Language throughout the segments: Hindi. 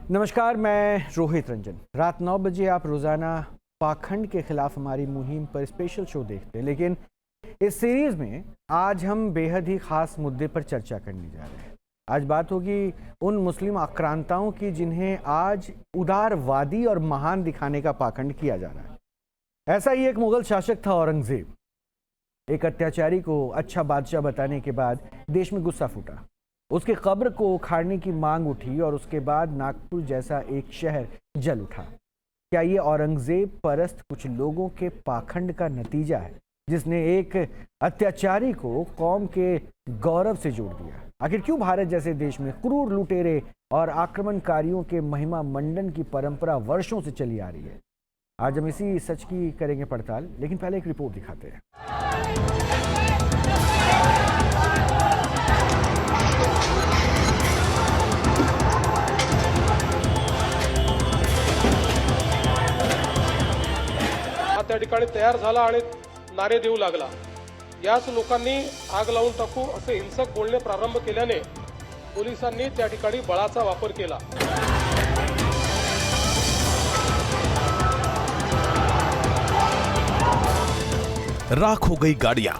नमस्कार, मैं रोहित रंजन। रात 9 बजे आप रोज़ाना पाखंड के खिलाफ हमारी मुहिम पर स्पेशल शो देखते हैं, लेकिन इस सीरीज़ में आज हम बेहद ही ख़ास मुद्दे पर चर्चा करने जा रहे हैं। आज बात होगी उन मुस्लिम आक्रांताओं की जिन्हें आज उदारवादी और महान दिखाने का पाखंड किया जा रहा है। ऐसा ही एक मुग़ल शासक था औरंगज़ेब। एक अत्याचारी को अच्छा बादशाह बताने के बाद देश में गुस्सा फूटा। उसके कब्र को उखाड़ने की मांग उठी और उसके बाद नागपुर जैसा एक शहर जल उठा। क्या ये औरंगजेब परस्त कुछ लोगों के पाखंड का नतीजा है, जिसने एक अत्याचारी को कौम के गौरव से जोड़ दिया? आखिर क्यों भारत जैसे देश में क्रूर लुटेरे और आक्रमणकारियों के महिमा मंडन की परंपरा वर्षों से चली आ रही है? आज हम इसी सच की करेंगे पड़ताल, लेकिन पहले एक रिपोर्ट दिखाते हैं। त्या ठिकाणी तयार झाला आणि नारे देऊ लागला। याच लोकांनी आग लावून टाकू असे हिंसक बोलणे प्रारंभ केल्याने पोलिसांनी त्या ठिकाणी बळाचा वापर केला। राख हो गई गाड़ियां,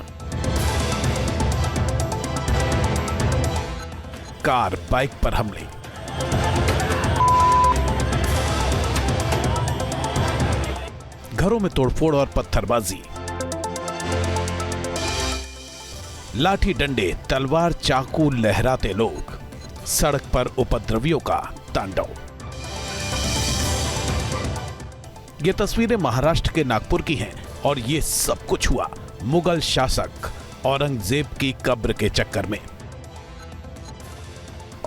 कार बाइक पर हमले, घरों में तोड़फोड़ और पत्थरबाजी, लाठी डंडे तलवार चाकू लहराते लोग, सड़क पर उपद्रवियों का तांडव। ये तस्वीरें महाराष्ट्र के नागपुर की हैं और ये सब कुछ हुआ मुगल शासक औरंगजेब की कब्र के चक्कर में।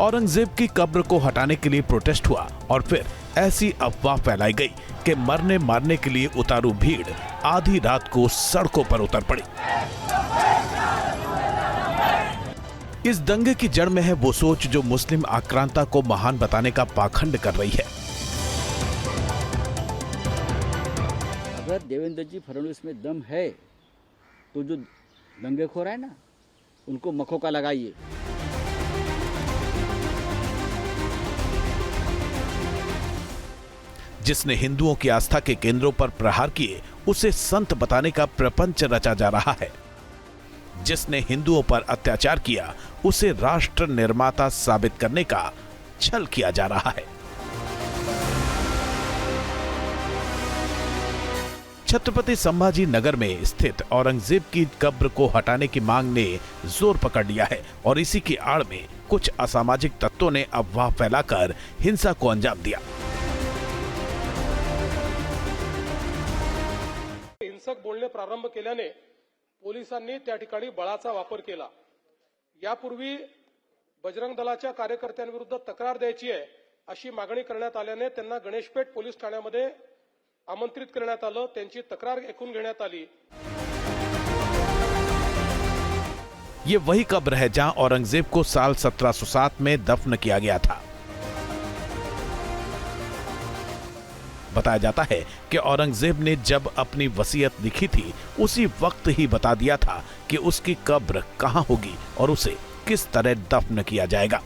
औरंगजेब की कब्र को हटाने के लिए प्रोटेस्ट हुआ और फिर ऐसी अफवाह फैलाई गई कि मरने मारने के लिए उतारू भीड़ आधी रात को सड़कों पर उतर पड़ी। इस दंगे की जड़ में है वो सोच जो मुस्लिम आक्रांता को महान बताने का पाखंड कर रही है। अगर देवेंद्र जी फडणवीस में दम है तो जो दंगेखोर है ना, उनको मखौका लगाइए। जिसने हिंदुओं की आस्था के केंद्रों पर प्रहार किए उसे संत बताने का प्रपंच रचा जा रहा है। जिसने हिंदुओं पर अत्याचार किया उसे राष्ट्र निर्माता साबित करने का छल किया जा रहा है। छत्रपति संभाजी नगर में स्थित औरंगजेब की कब्र को हटाने की मांग ने जोर पकड़ लिया है और इसी की आड़ में कुछ असामाजिक तत्वों ने अफवाह फैलाकर हिंसा को अंजाम दिया। हिंसक बोलणे प्रारंभ केल्याने पोलिसांनी त्या ठिकाणी बळाचा वापर केला। यापूर्वी बजरंग दलाच्या कार्यकर्त्यांविरुद्ध तक्रार द्यायची आहे अशी मागणी करण्यात आल्याने त्यांना गणेशपेठ पोलीस ठाण्यामध्ये आमंत्रित करण्यात आलं। त्यांची तक्रार ऐकून घेण्यात आली। ये वही कब्र है जहां औरंगजेब को साल 1707 में दफन किया गया था। बताया जाता है कि औरंगजेब ने जब अपनी वसीयत लिखी थी उसी वक्त ही बता दिया था कि उसकी कब्र कहां होगी और उसे किस तरह दफन किया जाएगा।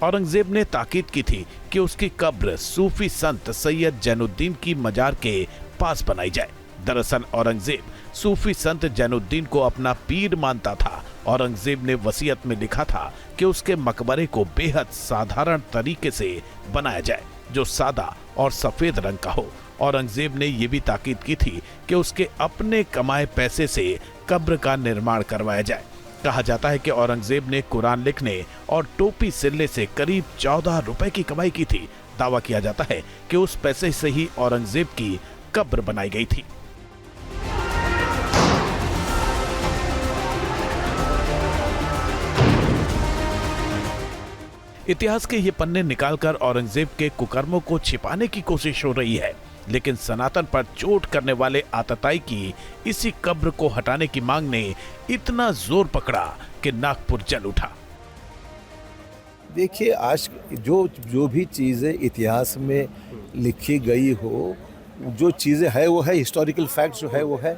औरंगजेब ने ताकीद की थी कि उसकी कब्र सूफी संत सैयद जैनुद्दीन की मजार के पास बनाई जाए। दरअसल औरंगजेब सूफी संत जैनुद्दीन को अपना पीर मानता था। औरंगजेब ने वसीयत में लिखा था कि उसके मकबरे को बेहद साधारण तरीके से बनाया जाए, जो सादा और सफेद रंग का हो। औरंगजेब ने यह भी ताकीद की थी कि उसके अपने कमाए पैसे से कब्र का निर्माण करवाया जाए। कहा जाता है कि औरंगजेब ने कुरान लिखने और टोपी सिलने से करीब 14 रुपए की कमाई की थी। दावा किया जाता है कि उस पैसे से ही औरंगजेब की कब्र बनाई गई थी। इतिहास के ये पन्ने निकालकर औरंगजेब के कुकर्मों को छिपाने की कोशिश हो रही है, लेकिन सनातन पर चोट करने वाले आतताई की इसी कब्र को हटाने की मांग ने इतना जोर पकड़ा कि नागपुर जल उठा। देखिए, आज जो भी चीज़ें इतिहास में लिखी गई हो, जो चीज़ें है वो है, हिस्टोरिकल फैक्ट्स जो है वो है।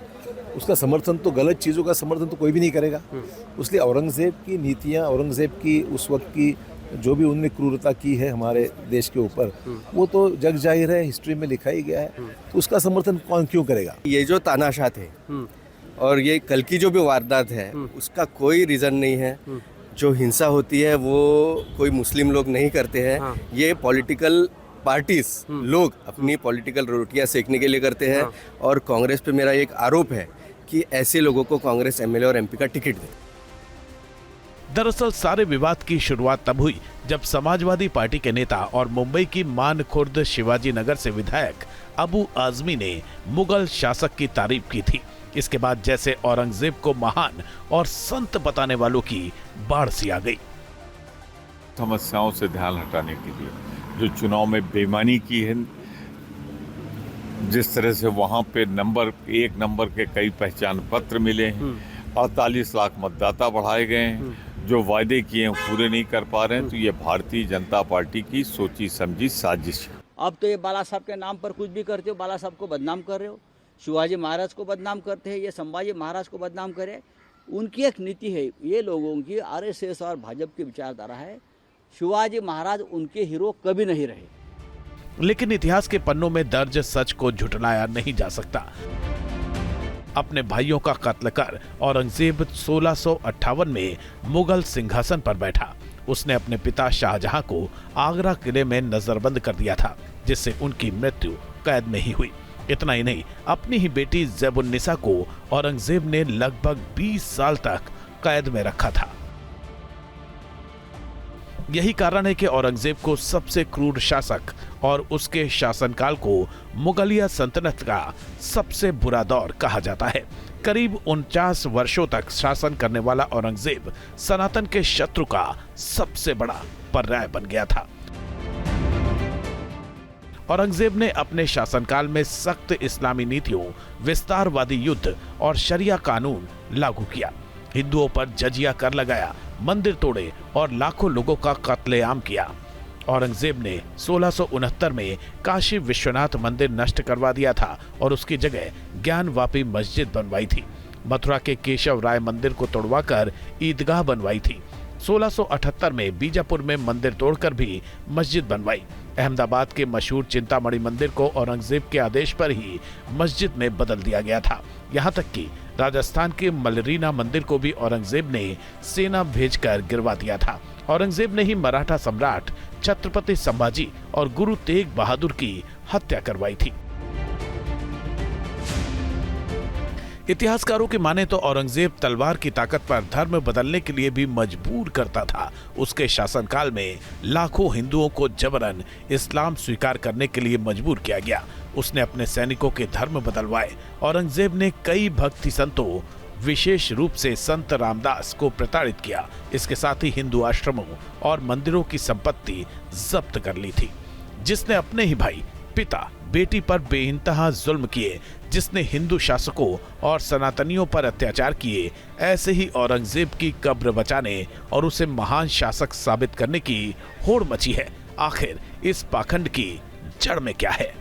उसका समर्थन तो, गलत चीज़ों का समर्थन तो कोई भी नहीं करेगा। इसलिए औरंगज़ेब की नीतियाँ, औरंगज़ेब की उस वक्त की जो भी उनने क्रूरता की है हमारे देश के ऊपर, वो तो जग जाहिर है, हिस्ट्री में लिखा ही गया है, तो उसका समर्थन कौन क्यों करेगा। ये जो तानाशाह थे और ये कल की जो भी वारदात है उसका कोई रीज़न नहीं है। जो हिंसा होती है वो कोई मुस्लिम लोग नहीं करते हैं, ये पॉलिटिकल पार्टीज लोग अपनी पॉलिटिकल रोटियां सेकने के लिए करते हैं। और कांग्रेस पे मेरा एक आरोप है कि ऐसे लोगों को कांग्रेस एमएलए और एमपी का टिकट दे। दरअसल सारे विवाद की शुरुआत तब हुई जब समाजवादी पार्टी के नेता और मुंबई की मान खुर्द शिवाजी नगर से विधायक अबू आजमी ने मुगल शासक की तारीफ की थी। इसके बाद जैसे औरंगजेब को महान और संत बताने वालों की बाढ़ सी आ गई। समस्याओं से ध्यान हटाने के लिए जो चुनाव में बेईमानी की है, जिस तरह से वहाँ पे एक नंबर के कई पहचान पत्र मिले हैं, 48 लाख मतदाता बढ़ाए गए हैं, जो वायदे किए हैं पूरे नहीं कर पा रहे हैं, तो ये भारतीय जनता पार्टी की सोची समझी साजिश है। अब तो ये बाला साहब के नाम पर कुछ भी करते हो, बाला साहब को बदनाम कर रहे हो, शिवाजी महाराज को बदनाम करते हैं, ये संभाजी महाराज को बदनाम करे। उनकी एक नीति है, ये लोगों की आरएसएस और भाजपा की विचारधारा है। शिवाजी महाराज उनके हीरो कभी नहीं रहे। लेकिन इतिहास के पन्नों में दर्ज सच को झुठलाया नहीं जा सकता। अपने भाइयों का कत्ल कर औरंगजेब 1658 में मुगल सिंहासन पर बैठा। उसने अपने पिता शाहजहां को आगरा किले में नजरबंद कर दिया था, जिससे उनकी मृत्यु कैद में ही हुई। इतना ही नहीं, अपनी ही बेटी ज़ैबुन्निसा को औरंगजेब ने लगभग 20 साल तक कैद में रखा था। यही कारण है कि औरंगजेब को सबसे क्रूर शासक और उसके शासनकाल को मुगलिया सल्तनत का सबसे बुरा दौर कहा जाता है। करीब 49 वर्षों तक शासन करने वाला औरंगजेब सनातन के शत्रु का सबसे बड़ा पर्याय बन गया था। औरंगजेब ने अपने शासनकाल में सख्त इस्लामी नीतियों, विस्तारवादी युद्ध और शरिया कानून लागू किया। हिंदुओं पर जजिया कर लगाया, मंदिर तोड़े और लाखों लोगों का कत्लेआम किया। औरंगजेब ने 1669 में काशी विश्वनाथ मंदिर नष्ट करवा दिया था और उसकी जगह ज्ञानवापी मस्जिद बनवाई थी। मथुरा के केशव राय मंदिर को तोड़वाकर ईदगाह बनवाई थी। 1678 में बीजापुर में मंदिर तोड़कर भी मस्जिद बनवाई। अहमदाबाद के मशहूर चिंतामणि मंदिर को औरंगजेब के आदेश पर ही मस्जिद में बदल दिया गया था। यहाँ तक कि राजस्थान के मलरीना मंदिर को भी औरंगजेब ने सेना भेजकर गिरवा दिया था। औरंगजेब ने ही मराठा सम्राट छत्रपति संभाजी और गुरु तेग बहादुर की हत्या करवाई थी। इतिहासकारों की माने तो औरंगजेब तलवार की ताकत पर धर्म बदलने के लिए भी मजबूर करता था। उसके शासनकाल में लाखों हिंदुओं को जबरन इस्लाम स्वीकार करने के लिए मजबूर किया गया। उसने अपने सैनिकों के धर्म बदलवाए। औरंगजेब ने कई भक्ति संतों, विशेष रूप से संत रामदास को प्रताड़ित किया। इसके साथ ही हिंदू आश्रमों और मंदिरों की संपत्ति जब्त कर ली थी। जिसने अपने ही भाई, पिता, बेटी पर बेइंतहा जुल्म किए, जिसने हिंदू शासकों और सनातनियों पर अत्याचार किए, ऐसे ही औरंगजेब की कब्र बचाने और उसे महान शासक साबित करने की होड़ मची है। आखिर इस पाखंड की जड़ में क्या है?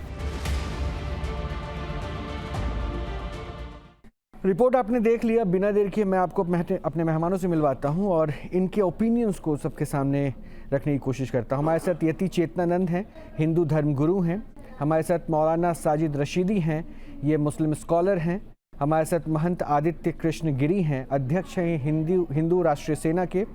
रिपोर्ट आपने देख लिया। बिना देर किए मैं आपको अपने मेहमानों से मिलवाता हूं और इनके ओपिनियंस को सबके सामने रखने की कोशिश करता हूं। हमारे साथ यति चेतनानंद हैं, हिंदू धर्म गुरु हैं। हमारे साथ मौलाना साजिद रशीदी हैं, ये मुस्लिम स्कॉलर हैं। हमारे साथ महंत आदित्य कृष्ण गिरी हैं, अध्यक्ष हैं हिंदू राष्ट्रीय सेना के।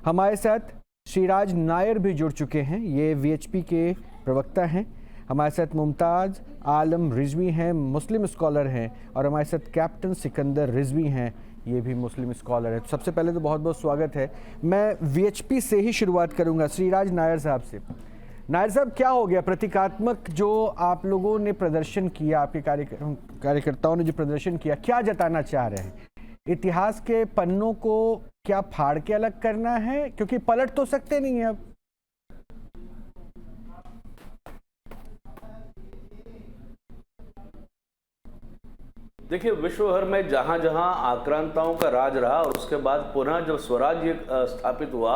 हमारे साथ श्रीराज नायर भी जुड़ चुके हैं, ये वीएचपी के प्रवक्ता हैं। हमारे साथ मुमताज़ आलम रिजवी हैं, मुस्लिम स्कॉलर हैं। और हमारे साथ कैप्टन सिकंदर रिजवी हैं, ये भी मुस्लिम स्कॉलर है। तो सबसे पहले तो बहुत बहुत स्वागत है। मैं वीएचपी से ही शुरुआत करूंगा, श्रीराज नायर साहब से। नायर साहब, क्या हो गया? प्रतीकात्मक जो आप लोगों ने प्रदर्शन किया, आपके कार्यकर्ताओं ने जो प्रदर्शन किया, क्या जताना चाह रहे हैं? इतिहास के पन्नों को क्या फाड़ के अलग करना है? क्योंकि पलट तो सकते नहीं है अब। देखिए, विश्व भर में जहां जहां आक्रांताओं का राज रहा और उसके बाद पुनः जब स्वराज्य स्थापित हुआ,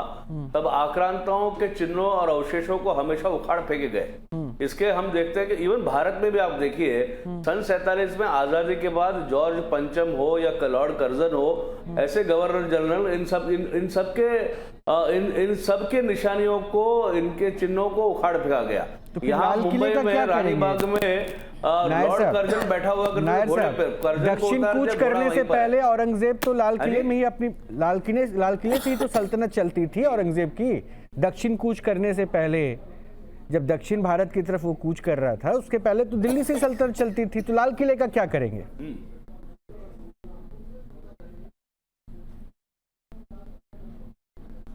तब आक्रांताओं के चिन्हों और अवशेषों को हमेशा उखाड़ फेंके गए। इसके हम देखते हैं कि इवन भारत में भी आप देखिए सन 47 में आजादी के बाद जॉर्ज पंचम हो या लॉर्ड कर्जन हो, ऐसे गवर्नर जनरल इन सब के निशानियों को, इनके चिन्हों को उखाड़ फेंका गया। तो फिर यहाँ लाल किले मुंबई का में क्या रानीबाग में लॉर्ड कर्जन बैठा हुआ घोड़े पे, कर्जन को दक्षिण उतार कूच दिया, करने घोड़ा से वहीं पर है। पहले औरंगजेब तो लाल किले में ही अपनी लाल किले से ही तो सल्तनत चलती थी औरंगजेब की। दक्षिण कूच करने से पहले, जब दक्षिण भारत की तरफ वो कूच कर रहा था, उसके पहले तो दिल्ली से सल्तनत चलती थी। तो लाल किले का क्या करेंगे?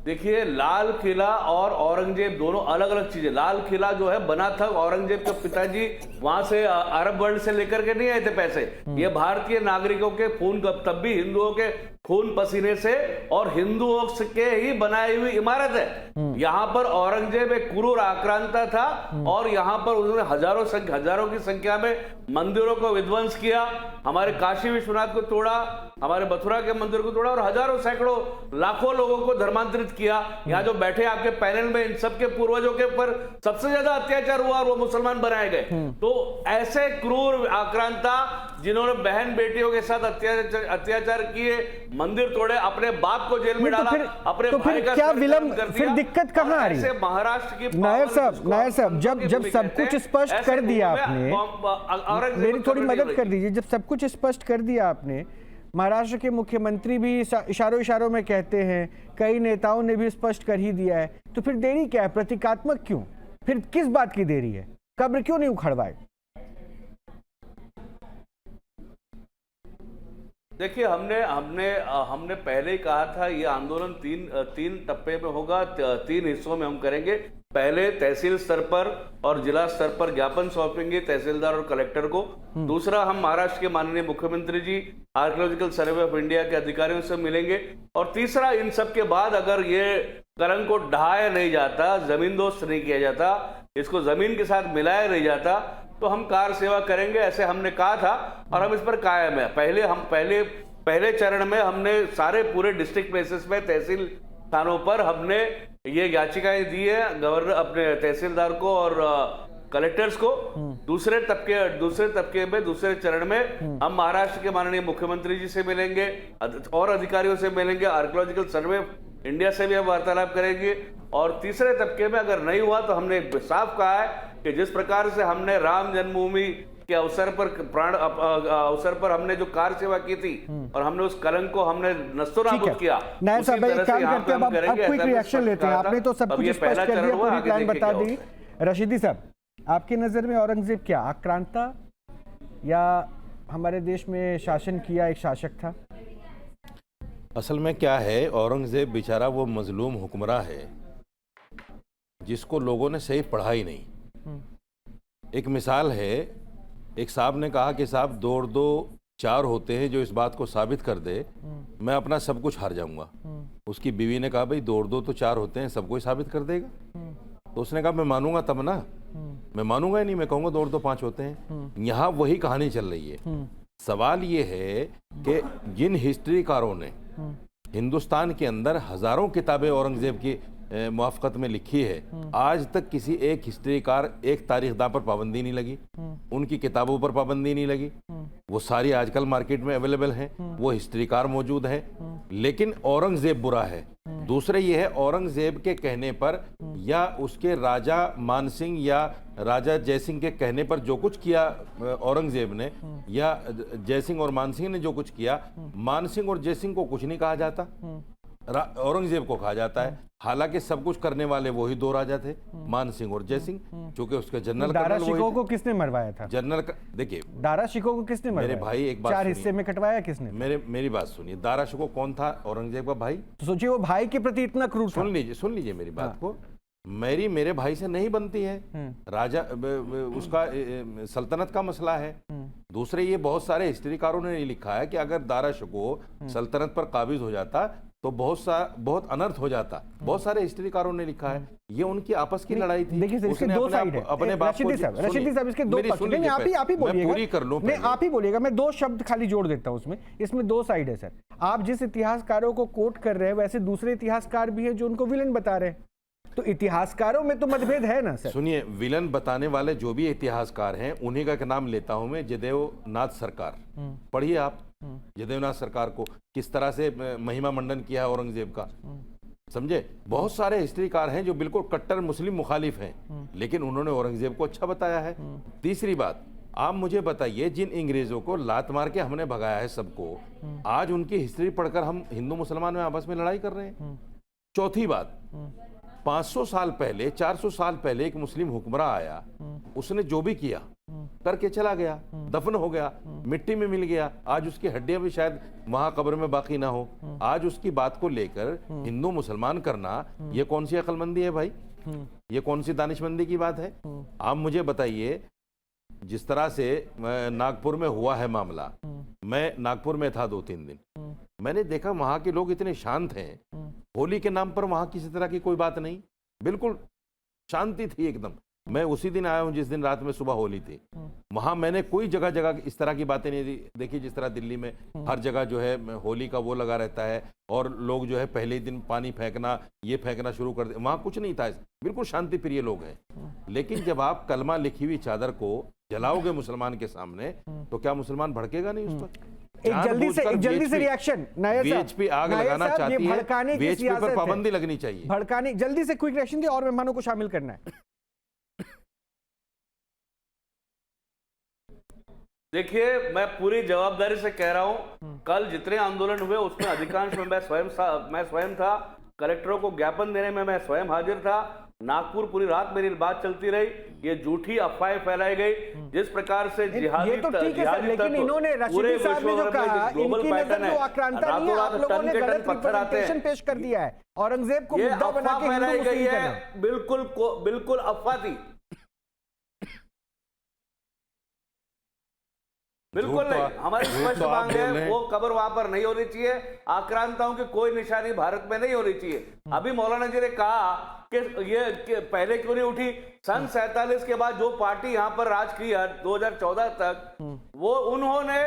देखिए, लाल किला और औरंगजेब दोनों अलग अलग चीजें। लाल किला जो है बना था, औरंगजेब के पिताजी वहां से अरब वर्ल्ड से लेकर के नहीं आए थे पैसे। ये भारतीय नागरिकों के खून, तब भी हिंदुओं के खून पसीने से और हिंदुओं के ही बनाई हुई इमारत है। यहाँ पर औरंगजेब एक क्रूर आक्रांता था और यहाँ पर उन्होंने हजारों की संख्या में मंदिरों को विध्वंस किया। हमारे काशी विश्वनाथ को तोड़ा, हमारे मथुरा के मंदिर को तोड़ा और हजारों सैकड़ों लाखों लोगों को धर्मांतरित किया। यहाँ जो बैठे आपके पैनल में, इन सबके पूर्वजों के ऊपर सबसे ज्यादा अत्याचार हुआ और वो मुसलमान बनाए गए। तो ऐसे क्रूर आक्रांता जिन्होंने बहन बेटियों के साथ अत्याचार किए, मंदिर तोड़े, अपने बाप को जेल में डाला, अपने भाई का क्या विलंब, कर दिया। फिर दिक्कत कहाँ आ रही है? महाराष्ट्र की नायर साहब, जब सब कुछ स्पष्ट कर दिया आपने, मेरी थोड़ी मदद कर दीजिए। जब सब कुछ स्पष्ट कर दिया आपने, महाराष्ट्र के मुख्यमंत्री भी इशारों में कहते हैं, कई नेताओं ने भी स्पष्ट कर ही दिया है, तो फिर देरी क्या है? प्रतीकात्मक क्यों? फिर किस बात की देरी है? कब्र क्यों नहीं उखड़वाए? देखिए, हमने पहले ही कहा था ये आंदोलन तीन टप्पे में होगा, 3 हिस्सों में हम करेंगे। पहले तहसील स्तर पर और जिला स्तर पर ज्ञापन सौंपेंगे तहसीलदार और कलेक्टर को। दूसरा, हम महाराष्ट्र के माननीय मुख्यमंत्री जी, आर्कियोलॉजिकल सर्वे ऑफ इंडिया के अधिकारियों से मिलेंगे। और तीसरा, इन सब के बाद अगर ये कलंक को ढहाया नहीं जाता, जमींदोस्त नहीं किया जाता, इसको जमीन के साथ मिलाया नहीं जाता, तो हम कार सेवा करेंगे, ऐसे हमने कहा था और हम इस पर कायम है। पहले चरण में हमने सारे पूरे डिस्ट्रिक्ट बेसिस में तहसील थानों पर हमने ये याचिकाएं दी है गवर्नर, अपने तहसीलदार को और कलेक्टर्स को। दूसरे चरण में हम महाराष्ट्र के माननीय मुख्यमंत्री जी से मिलेंगे और अधिकारियों से मिलेंगे, आर्कियोलॉजिकल सर्वे इंडिया से भी हम वार्तालाप करेंगे। और तीसरे तबके में अगर नहीं हुआ तो हमने साफ कहा है कि जिस प्रकार से हमने राम जन्मभूमि के अवसर पर हमने जो कार सेवा की थी और हमने उस कलंक को हमने नस्तोनाबूद किया, नायब साहब एक काम करते हैं, अब क्विक रिएक्शन लेते हैं। आपने तो सब कुछ स्पष्ट कर दिया, पूरी प्लान बता दी। रशीदी साहब, आपकी नजर में औरंगजेब क्या आक्रांता या हमारे देश में शासन किया एक शासक था? असल में क्या है, औरंगजेब बेचारा वो मजलूम हुक्मरान है जिसको लोगों ने सही पढ़ा ही नहीं। एक मिसाल है, एक साहब ने कहा कि साहब 2 और 2 4 होते हैं, जो इस बात को साबित कर दे मैं अपना सब कुछ हार जाऊंगा। उसकी बीवी ने कहा भाई 2 और 2 तो 4 होते हैं, सब कुछ साबित कर देगा। तो उसने कहा मैं मानूंगा तब ना, मैं मानूंगा ही नहीं, मैं कहूंगा 2 और 2 5 होते हैं। यहाँ वही कहानी चल रही है। सवाल ये है कि जिन हिस्ट्रीकारों ने हिंदुस्तान के अंदर हजारों किताबें औरंगजेब की मुआफ़क़त में लिखी है, आज तक किसी एक हिस्ट्रीकार, एक तारीखदां पर पाबंदी नहीं लगी, उनकी किताबों पर पाबंदी नहीं लगी। वो सारी आजकल मार्केट में अवेलेबल हैं, वो हिस्ट्रीकार मौजूद हैं, लेकिन औरंगजेब बुरा है। दूसरे ये है, औरंगजेब के कहने पर या उसके राजा मानसिंह या राजा जयसिंह के कहने पर जो कुछ किया औरंगजेब ने, या जयसिंह और मानसिंह ने जो कुछ किया, मानसिंह और जयसिंह को कुछ नहीं कहा जाता, औरंगजेब को कहा जाता है। हालांकि सब कुछ करने वाले वही 2 राजा थे, मानसिंह और जयसिंह, क्योंकि उसके जनरल दारा शिकोह को किसने मरवाया था? जनरल देखिए, दारा शिकोह को किसने मरवाया? मेरे भाई एक बात 4 हिस्से में कटवाया किसने? मेरी बात सुनिए, दारा शिकोह कौन था? औरंगजेब का भाई। तो सोचिए वो भाई के प्रति इतना क्रूर था। सुन लीजिए मेरी बात को। मेरे भाई से नहीं बनती है, राजा उसका सल्तनत का मसला है। दूसरे, ये बहुत सारे हिस्ट्रीकारों ने लिखा है कि अगर दारा शिकोह सल्तनत पर काबिज हो जाता तो बहुत अनर्थ हो जाता। बहुत सारे हिस्ट्रीकारों ने लिखा है, ये उनकी आपस की लड़ाई थी। देखिए इसके 2 साइड है। अपने बाप को रशीदी साहब इसके 2 पक्ष हैं। आप ही बोलिएगा, पूरी कर लूं, आप ही बोलिएगा, मैं 2 शब्द खाली जोड़ देता हूं उसमें। इसमें 2 साइड है सर। आप जिस इतिहासकारों को कोट कर रहे हैं, वैसे दूसरे इतिहासकार भी है जो उनको विलेन बता रहे हैं। तो इतिहासकारों में तो मतभेद है ना सर। सुनिए, विलन बताने वाले जो भी इतिहासकार हैं उन्हीं का नाम लेता हूं मैं, जयदेव नाथ सरकार। पढ़िए आप जयदेव नाथ सरकार को, किस तरह से महिमा मंडन किया है औरंगजेब का, समझे। बहुत सारे हिस्ट्रीकार हैं जो बिल्कुल कट्टर मुस्लिम मुखालिफ हैं, लेकिन उन्होंने औरंगजेब को अच्छा बताया है। तीसरी बात, आप मुझे बताइए, जिन अंग्रेजों को लात मार के हमने भगाया है सबको, आज उनकी हिस्ट्री पढ़कर हम हिंदू मुसलमान में आपस में लड़ाई कर रहे हैं। चौथी बात, 500 साल पहले 400 साल पहले एक मुस्लिम हुक्मरान आया, उसने जो भी किया करके चला गया, दफन हो गया, मिट्टी में मिल गया, आज उसकी हड्डियां भी शायद वहां कब्र में बाकी ना हो। आज उसकी बात को लेकर हिंदू मुसलमान करना, ये कौन सी अक्लमंदी है भाई? ये कौन सी दानिशमंदी की बात है? आप मुझे बताइए, जिस तरह से नागपुर में हुआ है मामला, मैं नागपुर में था 2-3 दिन, मैंने देखा वहां के लोग इतने शांत हैं। होली के नाम पर वहां किसी तरह की कोई बात नहीं, बिल्कुल शांति थी एकदम। मैं उसी दिन आया हूं जिस दिन रात में सुबह होली थी। वहां मैंने कोई जगह जगह इस तरह की बातें नहीं देखी जिस तरह दिल्ली में हर जगह जो है होली का वो लगा रहता है और लोग जो है पहले ही दिन पानी फेंकना, ये फेंकना शुरू कर दे। वहां कुछ नहीं था, बिल्कुल शांति प्रिय लोग हैं। लेकिन जब आप कलमा लिखी हुई चादर को जलाओगे मुसलमान के सामने, तो क्या मुसलमान भड़केगा नहीं उस पर? एक जल्दी से रिएक्शन नायर साहब, बीएचपी आग लगाना चाहती है, बीएचपी पर पाबंदी लगनी चाहिए। भड़काने, जल्दी से क्विक रिएक्शन दिए और मेहमानों को शामिल करना है। देखिए, मैं पूरी जवाबदारी से कह रहा हूं, कल जितने आंदोलन हुए उसमें अधिकांश में मैं स्वयं था। कलेक्टरों को ज्ञापन देने में मैं स्वयं हाजिर था। नागपुर पूरी रात मेरी बात चलती रही, ये झूठी अफवाहें फैलाई गई। जिस प्रकार से जिहादी, ये तो ठीक है सर, लेकिन इन्होंने रशीदी साहब ने जो कहा, इनकी नजर जो आक्रांता नहीं है, आप लोगों ने गलत रिप्रेजेंटेशन पेश कर दिया है। औरंगजेब को मुद्दा बना के फैलाई गई है, बिल्कुल अफवाह थी, बिल्कुल नहीं। हमारी स्पष्ट मांग है, वो कब्र वहां पर नहीं होनी चाहिए, आक्रांताओं की कोई निशानी भारत में नहीं होनी चाहिए। अभी मौलाना जी ने कहा कि ये पहले क्यों नहीं उठी। सन 47 के बाद जो पार्टी यहाँ पर राज किया 2014 तक, वो उन्होंने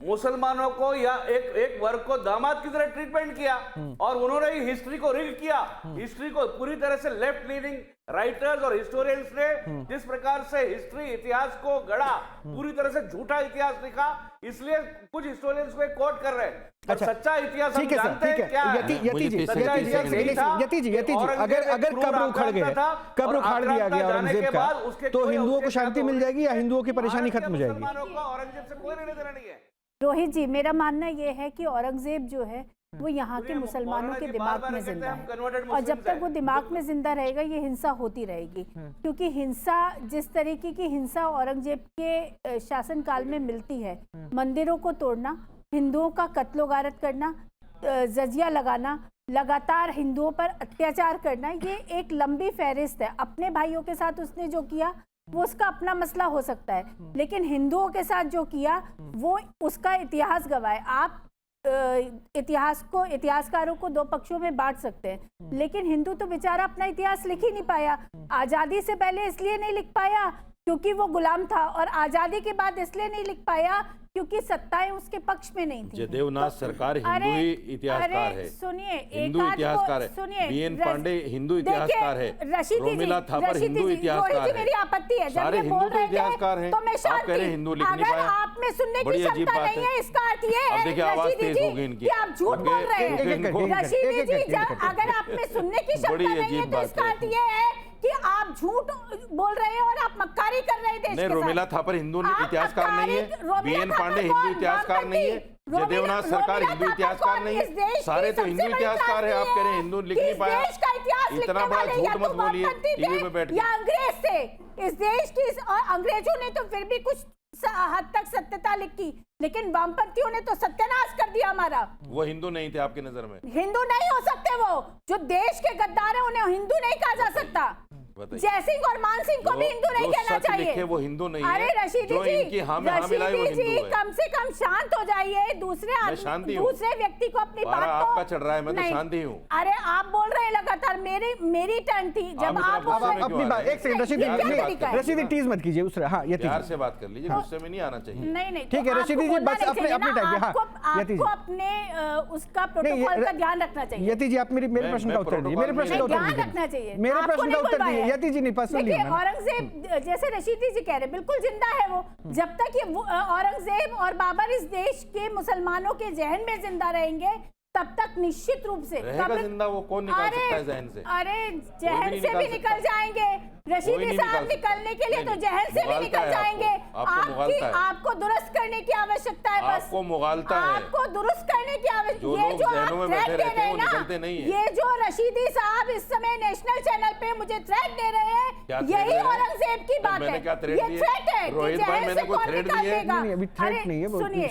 मुसलमानों को या एक वर्ग को दामाद की तरह ट्रीटमेंट किया और उन्होंने हिस्ट्री को रिग किया। हिस्ट्री को पूरी तरह से लेफ्ट लीनिंग राइटर्स और हिस्टोरियंस ने जिस प्रकार से हिस्ट्री इतिहास को गढ़ा, पूरी तरह से झूठा इतिहास लिखा, इसलिए कुछ हिस्टोरियंस को कोट कर रहे हैं। अच्छा, सच्चा इतिहास हम जानते हैं क्या है। यति जी, अगर कब्र उखड़ दिया गया औरंगजेब का, तो हिंदुओं को शांति मिल जाएगी या हिंदुओं की परेशानी खत्म हो जाएगी? औरंगजेब से कोई लेना देना नहीं है। रोहित जी, मेरा मानना यह है कि औरंगजेब जो है वो यहाँ के मुसलमानों के दिमाग में जिंदा है, और जब तक वो दिमाग में जिंदा रहेगा ये हिंसा होती रहेगी। क्योंकि हिंसा, जिस तरीके की हिंसा औरंगजेब के शासनकाल में मिलती है, मंदिरों को तोड़ना, हिंदुओं का कत्लो गारत करना, जजिया लगाना, लगातार हिंदुओं पर अत्याचार करना, ये एक लंबी फहरिस्त है। अपने भाइयों के साथ उसने जो किया वो उसका अपना मसला हो सकता है, लेकिन हिंदुओं के साथ जो किया वो उसका इतिहास गवाए। आप इतिहासकारों को दो पक्षों में बांट सकते हैं, लेकिन हिंदू तो बेचारा अपना इतिहास लिख ही नहीं पाया। आजादी से पहले इसलिए नहीं लिख पाया क्योंकि वो गुलाम था, और आजादी के बाद इसलिए नहीं लिख पाया क्योंकि सत्ताएं उसके पक्ष में नहीं थी। जयदेवनाथ सरकार हिंदू ही इतिहासकार है, सुनिए, हिंदू इतिहासकार है। सुनिए, बीएन पांडे हिंदू इतिहासकार है, रोमिला थापर हिंदू इतिहासकार है, मेरी आपत्ति है सारे हिंदू तो इतिहासकार हैं। तो मैं आप कह रहे हिंदू लिख नहीं पाया, आप में सुनने की क्षमता नहीं है, इसका अर्थ ये है, देखिए आवाज तेज हो गई इनकी, आप झूठ बोल रहे हैं। रशीदी जी, अगर आप में सुनने की क्षमता नहीं है तो इसका अर्थ ये है कि आप झूठ बोल रहे हैं और आप मक्कारी कर रहे हैं देश के साथ। रोमिला थापर हिंदू इतिहासकार नहीं है, बीएन पांडे हिंदू इतिहासकार नहीं है, जयदेवनाथ सरकार हिंदू इतिहासकार नहीं है, सारे तो हिंदू इतिहासकार है। आप कह रहे हैं हिंदू लिख नहीं पाया, इतना बड़ा झूठ मत बोलिए टीवी पे बैठ के। अंग्रेज थे इस देश की, और अंग्रेजों ने तो फिर भी कुछ हद तक सत्यता लिखी, लेकिन वामपंथियों ने तो सत्यानाश कर दिया हमारा। वो हिंदू नहीं थे आपकी नजर में? हिंदू नहीं हो सकते, वो जो देश के गद्दार हैं उन्हें हिंदू नहीं कहा जा सकता। बताइए। जयसिंह और मानसिंह को भी हिंदू नहीं कहना चाहिए। वो हिंदू नहीं अरे है। रशीदी जो जी, इनकी हाँ में हाँ मिलाए वो रशीदी हिंदू जी, है। कम से कम शांत हो जाइए। दूसरे व्यक्ति को अपनी बात को आपका चढ़ रहा है, मैं तो नहीं। शांति हूँ। अरे आप बोल रहे हैं लगातार, मेरी टर्न थी जब आप बोल रहे अपनी बात एक सेकंड रशीदी टीज मत कीजिए उस हाँ यति प्यार से बात कर लीजिए, गुस्से में नहीं आना चाहिए। नहीं ठीक है तो रशीदी जी, आपको बोलना बस नहीं अपने चाहिए अपने ना, टाइप हाँ यति जी, आपको अपने उसका प्रोटोकॉल का ध्यान रखना चाहिए। यति जी आप मेरे प्रश्न का उत्तर दीजिए, मेरे प्रश्न का उत्तर ध्यान दीजिए, रखना चाहिए। मेरे आपको प्रश्न का नहीं उत्तर बुलवाया दीजिए। है। यति जी नहीं पर्सनली देखिए औरंगजेब जैसे रशीदी जी कह रहे बिल्कुल जिंदा है वो। जब तक ये औरंगजेब और बाबर इस देश के मुसलमानों के जहन में जिंदा रहेंगे तब तक निश्चित रूप से जिंदा वो कौन निकाल सकता है जहन से? अरे जहन से भी निकल जाएंगे रशीदी साहब, निकलने के लिए तो जहन से भी निकल जाएंगे। आपको दुरुस्त करने की आवश्यकता है, बस आपको मुगालता है, आपको दुरुस्त करने की आवश्यकता। ये जो आप थ्रेट दे रहे हैं ना, ये जो रशीदी साहब इस समय नेशनल चैनल पे मुझे थ्रेट दे रहे हैं, यही औरंगजेब की बात है। ये थ्रेट है कि जहन से कौन निकाल देगा। अभी थ्रेट नहीं है, सुनिए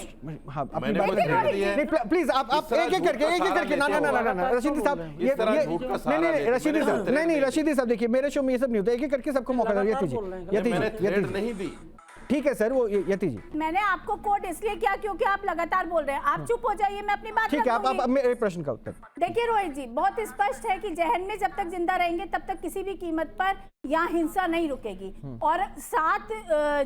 प्लीज आप एक करके ना रशीदी साहब नहीं रशीदी साहब देखिए मेरे शो में ये सब नहीं होता, एक एक करके सबको मौका दो। यति जी नहीं दी। ठीक है सर, वो यति जी मैंने आपको कोट इसलिए किया क्योंकि आप लगातार बोल रहे हैं। आप चुप हो जाइए, मैं अपनी बात ठीक है। आप मेरे प्रश्न का उत्तर देखिए रोहित जी, बहुत स्पष्ट है कि जहन में जब तक जिंदा रहेंगे तब तक किसी भी कीमत पर यहाँ हिंसा नहीं रुकेगी। और 7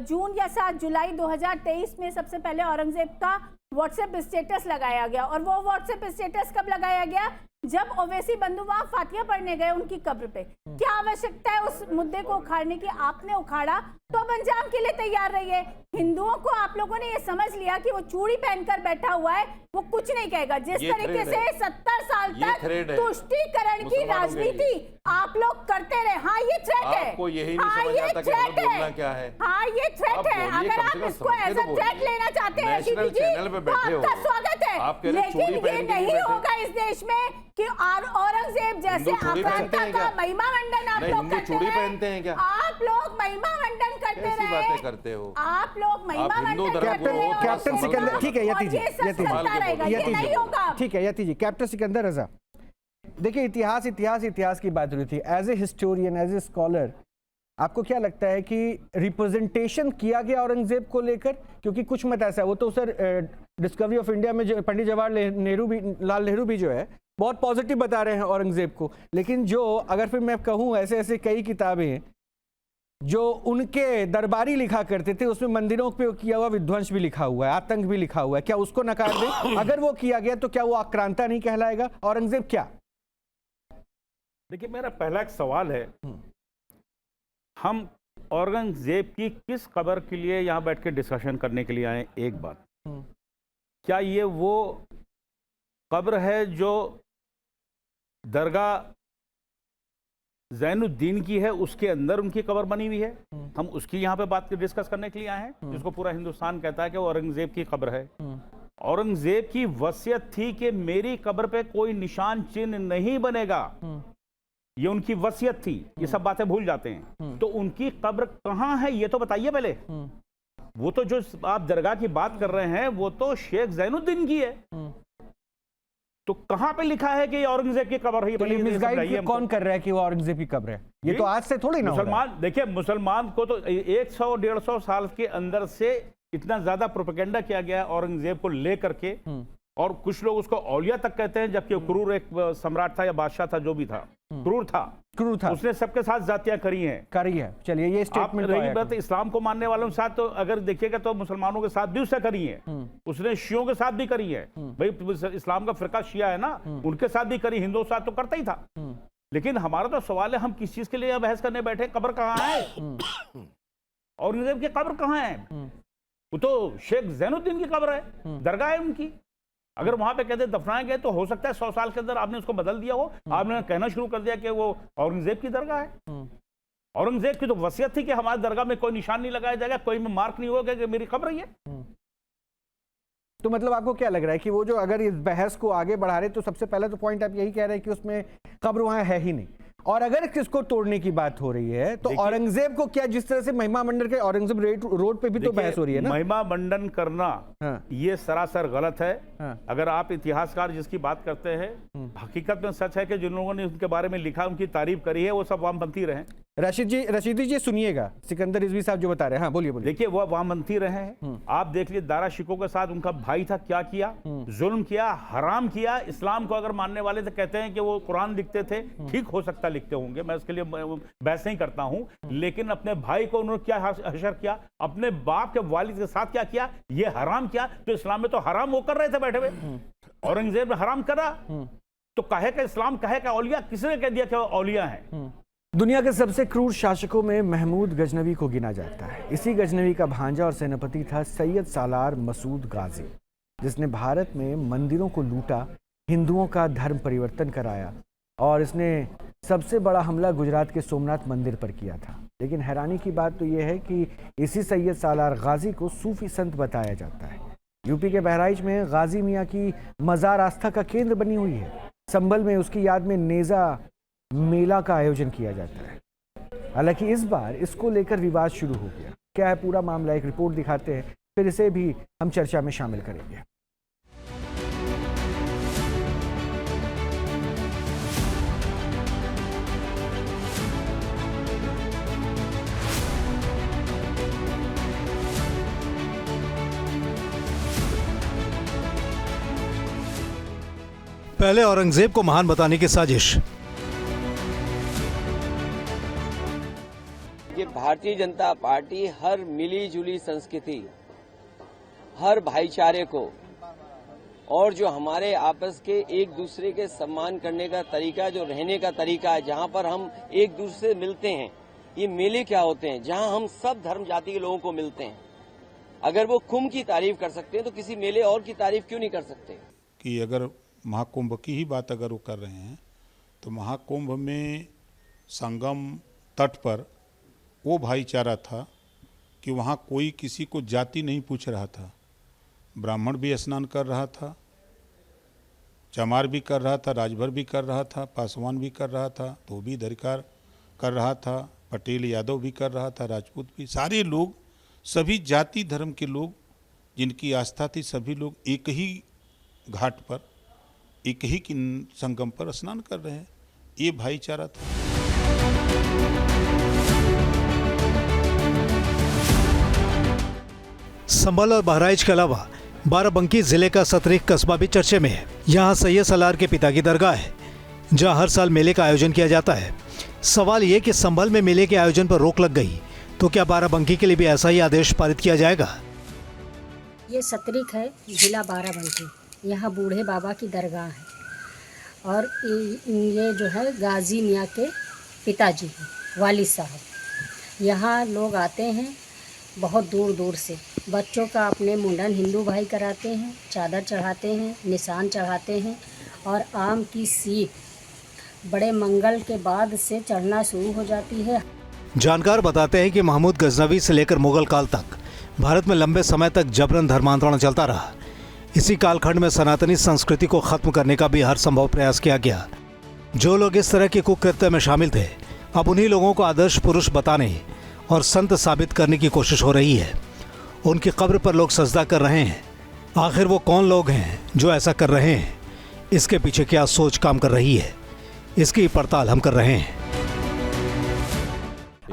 जून या 7 जुलाई 2023 में सबसे पहले औरंगजेब का व्हाट्सएप स्टेटस लगाया गया। और वो व्हाट्सएप स्टेटस कब लगाया गया? जब ओवैसी बंधु वहां फातिया पढ़ने गए उनकी कब्र पे। क्या आवश्यकता है उस मुद्दे को उखाड़ने की? आपने उखाड़ा तो अब अंजाम के लिए तैयार रहिए। हिंदुओं को आप लोगों ने ये समझ लिया कि वो चूड़ी पहनकर बैठा हुआ है, वो कुछ नहीं कहेगा। जिस तरीके से 70 साल तक तुष्टीकरण की राजनीति आप लोग करते रहे, हाँ ये थ्रेट है, हाँ ये थ्रेट है, हाँ ये थ्रेट है। अगर आप इसको एज अ थ्रेट लेना चाहते हैं रशीदी जी तो आपका स्वागत है, लेकिन ये नहीं होगा इस देश में कि औरंगजेब जैसे आक्रांता का महिमा मंडन आप लोग करते हैं। आप लोग महिमा मंडन करते रहे, आप लोग महिमा मंडन करते रहे। कैप्टन सिकंदर, ठीक है यति जी, ठीक है यति जी, कैप्टन सिकंदर रजा। देखिए इतिहास की बात हो रही थी। As a historian, as a scholar, आपको क्या लगता है कि रिप्रेजेंटेशन किया गया औरंगजेब को लेकर? क्योंकि कुछ मत ऐसा है, वो तो सर डिस्कवरी ऑफ इंडिया में जो पंडित जवाहरलाल नेहरू भी जो है बहुत पॉजिटिव बता रहे हैं औरंगजेब को। लेकिन जो अगर फिर मैं कहूँ ऐसे कई किताबें जो उनके दरबारी लिखा करते थे, उसमें मंदिरों पे किया हुआ विध्वंस भी लिखा हुआ है, आतंक भी लिखा हुआ है, क्या उसको नकार दें? अगर वो किया गया तो क्या वो आक्रांता नहीं कहलाएगा? औरंगजेब क्या? देखिए मेरा पहला एक सवाल है, हम औरंगजेब की किस कब्र के लिए यहाँ बैठ के डिस्कशन करने के लिए आए? एक बात, क्या ये वो कब्र है जो दरगाह ज़ैनुद्दीन की है, उसके अंदर उनकी कब्र बनी हुई है? हम उसकी यहाँ पे बात डिस्कस करने के लिए आए हैं, जिसको पूरा हिंदुस्तान कहता है कि वो औरंगजेब की कब्र है। औरंगजेब की वसीयत थी कि मेरी कब्र पे कोई निशान चिन्ह नहीं बनेगा, ये उनकी वसीयत थी। ये सब बातें भूल जाते हैं। तो उनकी कब्र कहाँ है ये तो बताइए पहले। वो तो जो आप दरगाह की बात कर रहे हैं वो तो शेख ज़ैनुद्दीन की है, तो कहां पे लिखा है कि ये औरंगजेब की कब्र है? तो मिसगाइड कौन कर रहा है कि वो औरंगजेब की कब्र है? ये तो आज से थोड़ी ना मुसलमान, देखिए मुसलमान को तो 100-150 साल के अंदर से इतना ज्यादा प्रोपेगेंडा किया गया औरंगजेब को लेकर के, और कुछ लोग उसको औलिया तक कहते हैं, जबकि क्रूर एक सम्राट था या बादशाह था, जो भी था, क्रूर था। उसने सबके साथ जातियां करी है। चलिए ये स्टेटमेंट रही बात इस्लाम को मानने वालों के साथ, तो अगर देखिएगा तो मुसलमानों के साथ भी उसने करी है, उसने शियों के साथ भी करी है। भाई इस्लाम का फिरका शिया है ना, उनके साथ भी करी, हिंदुओं के साथ तो करता ही था। लेकिन हमारा तो सवाल है, हम किस चीज के लिए बहस करने बैठे? कब्र कहाँ है? औरंगजेब की कब्र कहाँ है? वो तो शेख ज़ैनुद्दीन की कब्र है, दरगाह है उनकी। अगर वहां पे कहते दफनाए गए तो हो सकता है 100 साल के अंदर आपने उसको बदल दिया हो, आपने कहना शुरू कर दिया कि वो औरंगजेब की दरगाह है। औरंगजेब की तो वसीयत थी कि हमारी दरगाह में कोई निशान नहीं लगाया जाएगा, कोई में मार्क नहीं होगा कि मेरी कब्र ही है। तो मतलब आपको क्या लग रहा है कि वो जो अगर इस बहस को आगे बढ़ा रहे तो सबसे पहला तो पॉइंट आप यही कह रहे हैं कि उसमें कब्र वहां है ही नहीं, और अगर किसको तोड़ने की बात हो रही है तो औरंगजेब को क्या, जिस तरह से महिमा मंडन के औरंगजेब रोड पे भी तो बहस हो रही है ना? महिमा मंडन करना ये सरासर गलत है। अगर आप इतिहासकार जिसकी बात करते हैं, हकीकत में सच है कि जिन लोगों ने उनके बारे में लिखा, उनकी तारीफ करी है, वो सब वामपंथी रहे। रशीदी जी सुनिएगा, सिकंदर रिजवी साहब जो बता रहे हैं। हाँ बोलिए बोलिए। देखिए वो वहां मंत्री रहे हैं, आप देख लीजिए दारा शिकोह के साथ उनका भाई था, क्या किया, जुल्म किया, हराम किया। इस्लाम को अगर मानने वाले तो कहते हैं कि वो कुरान लिखते थे, ठीक हो सकता लिखते होंगे, मैं उसके लिए बहस नहीं करता हूं, लेकिन अपने भाई को उन्होंने क्या हशर किया, अपने बाप के वालिद के साथ क्या किया, ये हराम किया। तो इस्लाम में तो हराम वो कर रहे थे बैठे हुए, औरंगजेब ने हराम करा, तो कहे का इस्लाम, कहे का औलिया, किसने कह दिया कि वो औलिया है? दुनिया के सबसे क्रूर शासकों में महमूद गजनवी को गिना जाता है। इसी गजनवी का भांजा और सेनापति था सैयद सालार मसूद गाजी, जिसने भारत में मंदिरों को लूटा, हिंदुओं का धर्म परिवर्तन कराया और इसने सबसे बड़ा हमला गुजरात के सोमनाथ मंदिर पर किया था। लेकिन हैरानी की बात तो यह है कि इसी सैयद सालार गाजी को सूफी संत बताया जाता है। यूपी के बहराइच में गाजी मियाँ की मज़ार आस्था का केंद्र बनी हुई है। संभल में उसकी याद में नेज़ा मेला का आयोजन किया जाता है। हालांकि इस बार इसको लेकर विवाद शुरू हो गया। क्या है पूरा मामला, एक रिपोर्ट दिखाते हैं, फिर इसे भी हम चर्चा में शामिल करेंगे। पहले औरंगजेब को महान बताने की साजिश। ये भारतीय जनता पार्टी हर मिली जुली संस्कृति, हर भाईचारे को और जो हमारे आपस के एक दूसरे के सम्मान करने का तरीका, जो रहने का तरीका है, जहां पर हम एक दूसरे से मिलते हैं, ये मेले क्या होते हैं जहां हम सब धर्म जाति के लोगों को मिलते हैं। अगर वो कुंभ की तारीफ कर सकते हैं तो किसी मेले और की तारीफ क्यों नहीं कर सकते? कि अगर महाकुंभ की ही बात अगर वो कर रहे हैं तो महाकुंभ में संगम तट पर वो भाईचारा था कि वहाँ कोई किसी को जाति नहीं पूछ रहा था। ब्राह्मण भी स्नान कर रहा था, चमार भी कर रहा था, राजभर भी कर रहा था, पासवान भी कर रहा था, धोबी दरकार कर रहा था, पटेल यादव भी कर रहा था, राजपूत भी, सारे लोग, सभी जाति धर्म के लोग जिनकी आस्था थी, सभी लोग एक ही घाट पर, एक ही संगम पर स्नान कर रहे हैं। ये भाईचारा था। संभल और बहराइच के अलावा बाराबंकी जिले का सतरिक कस्बा भी चर्चे में है। यहाँ सैयद सालार के पिता की दरगाह है, जहाँ हर साल मेले का आयोजन किया जाता है। सवाल ये कि संभल में मेले के आयोजन पर रोक लग गई तो क्या बाराबंकी के लिए भी ऐसा ही आदेश पारित किया जाएगा? ये सतरिक है, जिला बाराबंकी। यहाँ बूढ़े बाबा की दरगाह है और ये जो है गाजी मियाँ के पिताजी हैं, वालिद साहब। यहाँ लोग आते हैं बहुत दूर दूर से। बच्चों का अपने मुंडन हिंदू भाई कराते हैं, चादर चढ़ाते हैं, निशान चढ़ाते हैं और आम की सीख बड़े मंगल के बाद से चढ़ना शुरू हो जाती है। जानकार बताते हैं कि महमूद गजनवी से लेकर मुगल काल तक भारत में लंबे समय तक जबरन धर्मांतरण चलता रहा। इसी कालखंड में सनातनी संस्कृति को खत्म करने का भी हर संभव प्रयास किया गया। जो लोग इस तरह के कुकृत्य में शामिल थे, अब उन्हीं लोगों को आदर्श पुरुष बताने और संत साबित करने की कोशिश हो रही है। उनकी कब्र पर लोग सजदा कर रहे हैं। आखिर वो कौन लोग हैं जो ऐसा कर रहे हैं? इसके पीछे क्या सोच काम कर रही है? इसकी पड़ताल हम कर रहे हैं।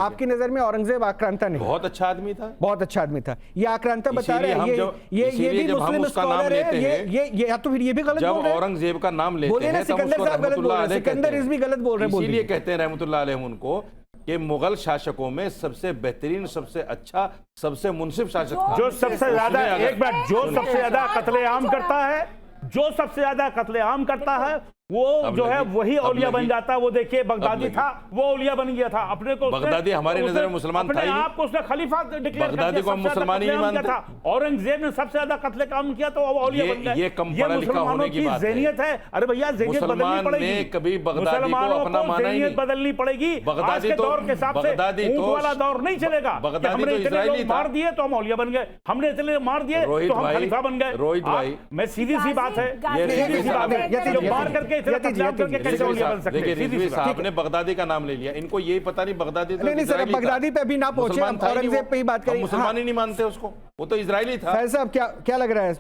आपकी नजर में औरंगजेब आक्रांता नहीं? बहुत अच्छा आदमी था, बहुत अच्छा आदमी था। ये आक्रांता बता रहे हैं, ये भी मुस्लिम स्कॉलर है। ये या तो फिर ये भी गलत बोल रहे हैं। औरंगजेब का नाम लेते हैं तब उसको रहमतुल्लाह अलैह कहते हैं। भी गलत बोल रहे हैं, इसीलिए कहते हैं रहमतुल्लाह अलैह उनको कि मुगल शासकों में सबसे बेहतरीन, सबसे अच्छा, सबसे मुनसिफ शासक था। जो सबसे ज्यादा, एक बार, जो सबसे ज्यादा कत्लेआम करता है, जो सबसे ज्यादा कत्लेआम करता है वो जो है वही औलिया बन जाता है। वो देखिए बगदादी था, वो औलिया बन गया था। अपने को बगदादी हमारे नजर में मुसलमान था ही नहीं। आपको उसने खलीफा डिक्लेयर बगदादी को हम मुसलमान ही नहीं मानते। औरंगजेब ने सबसे ज्यादा कत्ले काम किया तो वो औलिया बन गए। ये कम पढ़ा लिखा होने की बात है। ज़हनियत है। अरे भैया ज़हनियत बदलनी पड़ेगी। कभी बगदादी को अपना माना ही नहीं। बदलनी पड़ेगी। बगदादी तो दौर के हिसाब से ऊंट वाला दौर नहीं चलेगा। बगदादी तो इजरायली था। मार दिए तो हम औलिया बन गए, हमने इतने मार दिए तो हम खलीफा बन गए। रोहित भाई, मैं सीधी सी बात है, सीधी सी बात है, मार करके इतना कत्लेआम करके कैसे औलिया बन सकते हैं? रिजवी साहब ने बगदादी का नाम ले लिया, इनको यही पता नहीं बगदादी तो नहीं सर, बगदादी पे अभी ना पहुंचे, हम औरंगजेब पे ही बात करें। मुसलमान ही नहीं मानते उसको, वो तो इजरायली था। फैज साहब क्या लग रहा है?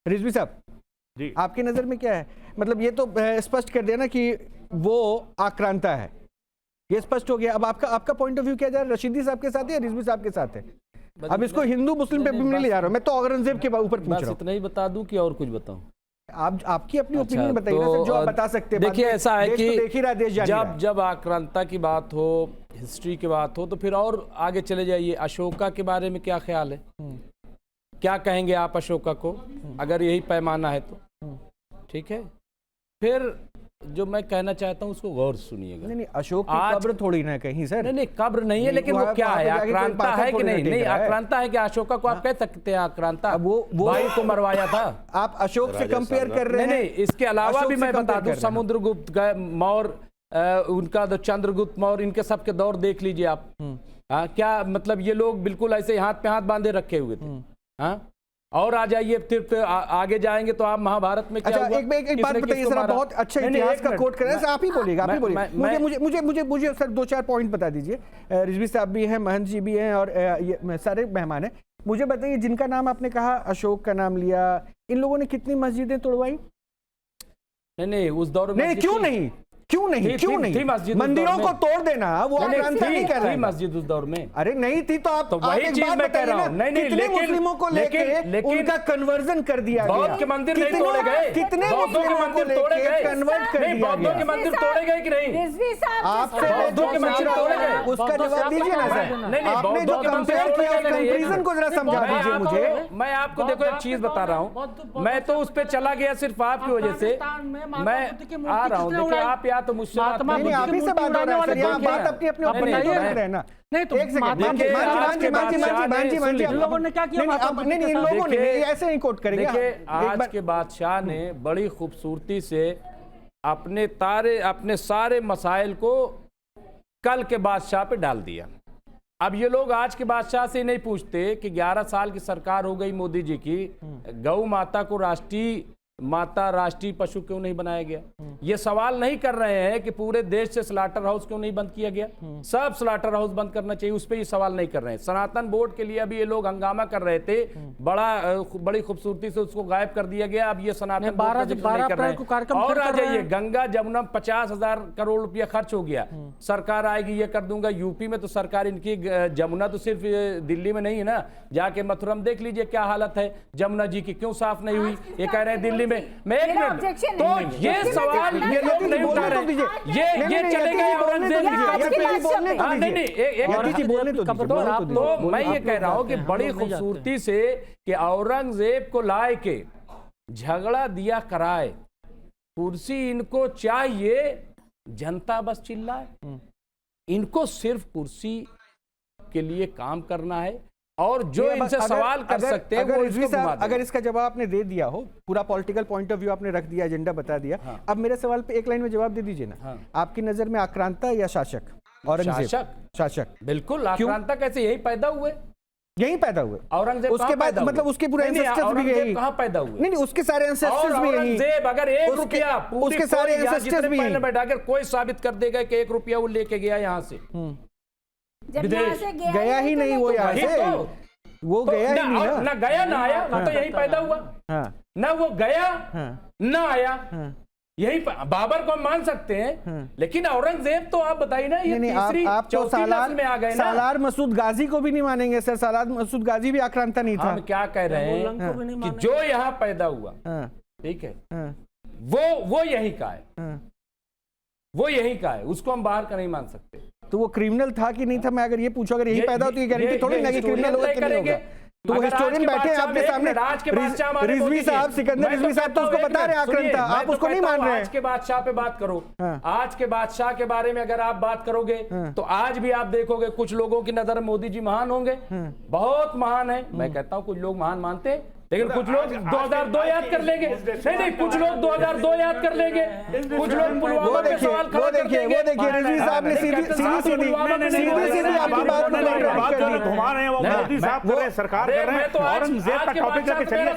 रिजवी साहब जी, आपकी नजर में क्या है? मतलब ये तो स्पष्ट कर दिया ना कि वो आक्रांता है, ये स्पष्ट हो गया। अब आपका पॉइंट ऑफ व्यू क्या जा रहा है? रशीदी साहब के साथ है या रिजवी साहब के साथ है? अब इसको हिंदू मुस्लिम पे भी नहीं ले जा रहा हूं मैं, तो औरंगजेब के ऊपर पूछ रहा हूं। इतना ही बता दूं कि और कुछ बताऊं? आपकी अपनी ओपिनियन बताइए ना सर, जो आप बता सकते हैं। देखिए ऐसा है कि जब आक्रांता की बात हो, हिस्ट्री की बात हो, तो फिर और आगे चले जाइए। अशोका के बारे में क्या ख्याल है? क्या कहेंगे आप अशोका को, अगर यही पैमाना है तो? ठीक है, फिर जो मैं कहना चाहता हूँ उसको गौर सुनिएगा। नहीं, अशोक की कब्र थोड़ी ना कहीं सर। नहीं, कब्र नहीं है, लेकिन वो क्या है, आक्रांता है कि नहीं? नहीं, आक्रांता है कि अशोका को आप कह सकते हैं आक्रांता? वो भाई को मरवाया था। आप अशोक से कंपेयर कर रहे हैं? नहीं, इसके अलावा भी मैं बता दूं, समुद्रगुप्त मौर्य, उनका तो चंद्रगुप्त मौर्य, इनके सबके दौर देख लीजिए आप। क्या मतलब, ये लोग बिल्कुल ऐसे हाथ पे हाथ बांधे रखे हुए थे। हाँ, और आ जाइए फिर आगे जाएंगे तो आप महाभारत में क्या हुआ? एक बात बताइए सर, आप बहुत अच्छा इतिहास का कोट कर रहे हैं, आप ही बोलिएगा, आप ही बोलिए। मुझे सर 2-4 पॉइंट बता दीजिए। रिजवी साहब भी हैं, महंत जी भी हैं, और ये सारे मेहमान हैं। मुझे बताइए, जिनका नाम आपने कहा, अशोक का नाम लिया, इन लोगों ने कितनी मस्जिदें तोड़वाई? नहीं, उस दौर में क्यों नहीं मंदिरों को तोड़ देना, वो आक्रांता नहीं कर रहे। मस्जिद उस दौर में, अरे नहीं थी तो आप तो वही चीज मैं कह रहा हूं। कितने मुस्लिमों को लेके उनका कन्वर्जन कर दिया गया? बौद्ध के मंदिर नहीं तोड़े गए? कितने मुस्लिमों के मंदिर तोड़े गए? कन्वर्ट कर दिया? बौद्धों के मंदिर तोड़े गए कि नहीं? आपसे बौद्धों के मंदिर तोड़े गए, उसका जवाब दीजिए ना सर। आपने जो कंपेयर किया उस कंपैरिजन को जरा समझा दीजिए मुझे। मैं आपको देखो एक चीज बता रहा हूं, मैं तो उस पे चला गया सिर्फ आपकी वजह से। मैं आ रहा हूं, देखिए आप या तो मुझसे आप ही से बात हो रहा है सर, यहाँ बात अपनी रहना। नहीं तो एक सेकंड, इन लोगों ने क्या किया? नहीं, इन लोगों ने ऐसे नहीं कोट करेंगे। देखिए, आज के बादशाह ने बड़ी खूबसूरती से अपने सारे मसाइल को कल के बादशाह पे डाल दिया। अब ये लोग आज के बादशाह से नहीं पूछते कि 11 साल की सरकार हो गई मोदी जी की, गौ माता को राष्ट्रीय माता, राष्ट्रीय पशु क्यों नहीं बनाया गया? ये सवाल नहीं कर रहे हैं कि पूरे देश से स्लाटर हाउस क्यों नहीं बंद किया गया, सब स्लाटर हाउस बंद करना चाहिए, उस पर ये सवाल नहीं कर रहे हैं। सनातन बोर्ड के लिए अभी ये लोग हंगामा कर रहे थे, बड़ी खूबसूरती से उसको गायब कर दिया गया। अब ये सनातन बोर्ड नहीं कर रहे हैं। और आ जाइए, गंगा जमुना 50,000 करोड़ रुपया खर्च हो गया, सरकार आएगी ये कर दूंगा। यूपी में तो सरकार इनकी, जमुना तो सिर्फ दिल्ली में नहीं है ना, जाके मथुरा में देख लीजिए क्या हालत है जमुना जी की, क्यों साफ नहीं हुई? ये कह रहे हैं दिल्ली में। मैं एक मिनट, तो ये सवाल ये लोग नहीं उठा रहे, ये चले गए औरंगजेब तो मैं ये कह रहा हूं कि बड़ी खूबसूरती से कि औरंगजेब को लाए के झगड़ा दिया कराए, कुर्सी इनको चाहिए, जनता बस चिल्लाए, इनको सिर्फ कुर्सी के लिए काम करना है। और जो इनसे सवाल कर सकते हैं वो इसको घुमा दें। अगर इसका जवाब आपने दे दिया हो, पूरा पॉलिटिकल पॉइंट ऑफ व्यू आपने रख दिया, एजेंडा बता दिया, अब मेरे सवाल पे एक लाइन में जवाब दे दीजिए ना। आपकी नजर में आक्रांता या शासक? औरंगजेब शासक। बिल्कुल, आक्रांता कैसे? यही पैदा हुए औरंगजेब। उसके बाद मतलब उसके पूरे एंसेस्टर्स भी यही कहां पैदा हुए? नहीं, उसके सारे एंसेस्टर्स भी यही। औरंगजेब अगर 1 रुपया, उसके सारे एंसेस्टर्स भी यही बैठाकर कोई साबित कर देगा कि 1 रुपया वो लेके गया यहाँ से विदेश, गया ही नहीं वो यहाँ से, वो गया ही नहीं ना गया ना आया, वो तो यही पैदा हुआ। ना वो गया ना आया, यही बाबर को हम मान सकते हैं, लेकिन औरंगजेब तो आप बताइए ना, ये तीसरी चौथी नस्ल में आ गए ना। सालार मसूद गाजी को भी नहीं मानेंगे सर, सालार मसूद गाजी भी आक्रांता नहीं था। हम क्या कह रहे हैं कि जो यहाँ पैदा हुआ, ठीक है, वो यही का है, वो यही का है, उसको हम बाहर का नहीं मान सकते। तो वो क्रिमिनल था कि नहीं था? मैं अगर ये पूछूं, अगर यही पैदा होती है गारंटी थोड़ी ना कि क्रिमिनल होगा कि नहीं होगा। तो वो हिस्टोरियन बैठे हैं आपके सामने, रिजवी साहब, सिकंदर रिजवी साहब तो उसको बता रहे हैं आक्रांता, आप उसको नहीं मान रहे हैं। आज के बादशाह पे बात करो, आज के बादशाह के बारे में अगर आप बात करोगे तो आज भी आप देखोगे कुछ लोगों की नजर मोदी जी महान होंगे, बहुत महान है। मैं कहता हूँ कुछ लोग महान मानते हैं, लेकिन कुछ लोग 2002 याद कर लेंगे। नहीं, कुछ लोग 2002 याद कर लेंगे, कुछ लोग पुलवामा पे सवाल खड़ा कर देंगे। वो देखिए रिजवी साहब ने सीधी आपकी बात को घुमा रहे हैं, वो मोदी साहब कर रहे हैं, सरकार कर रहे हैं, औरंगजेब का टॉपिक लेके चलिए।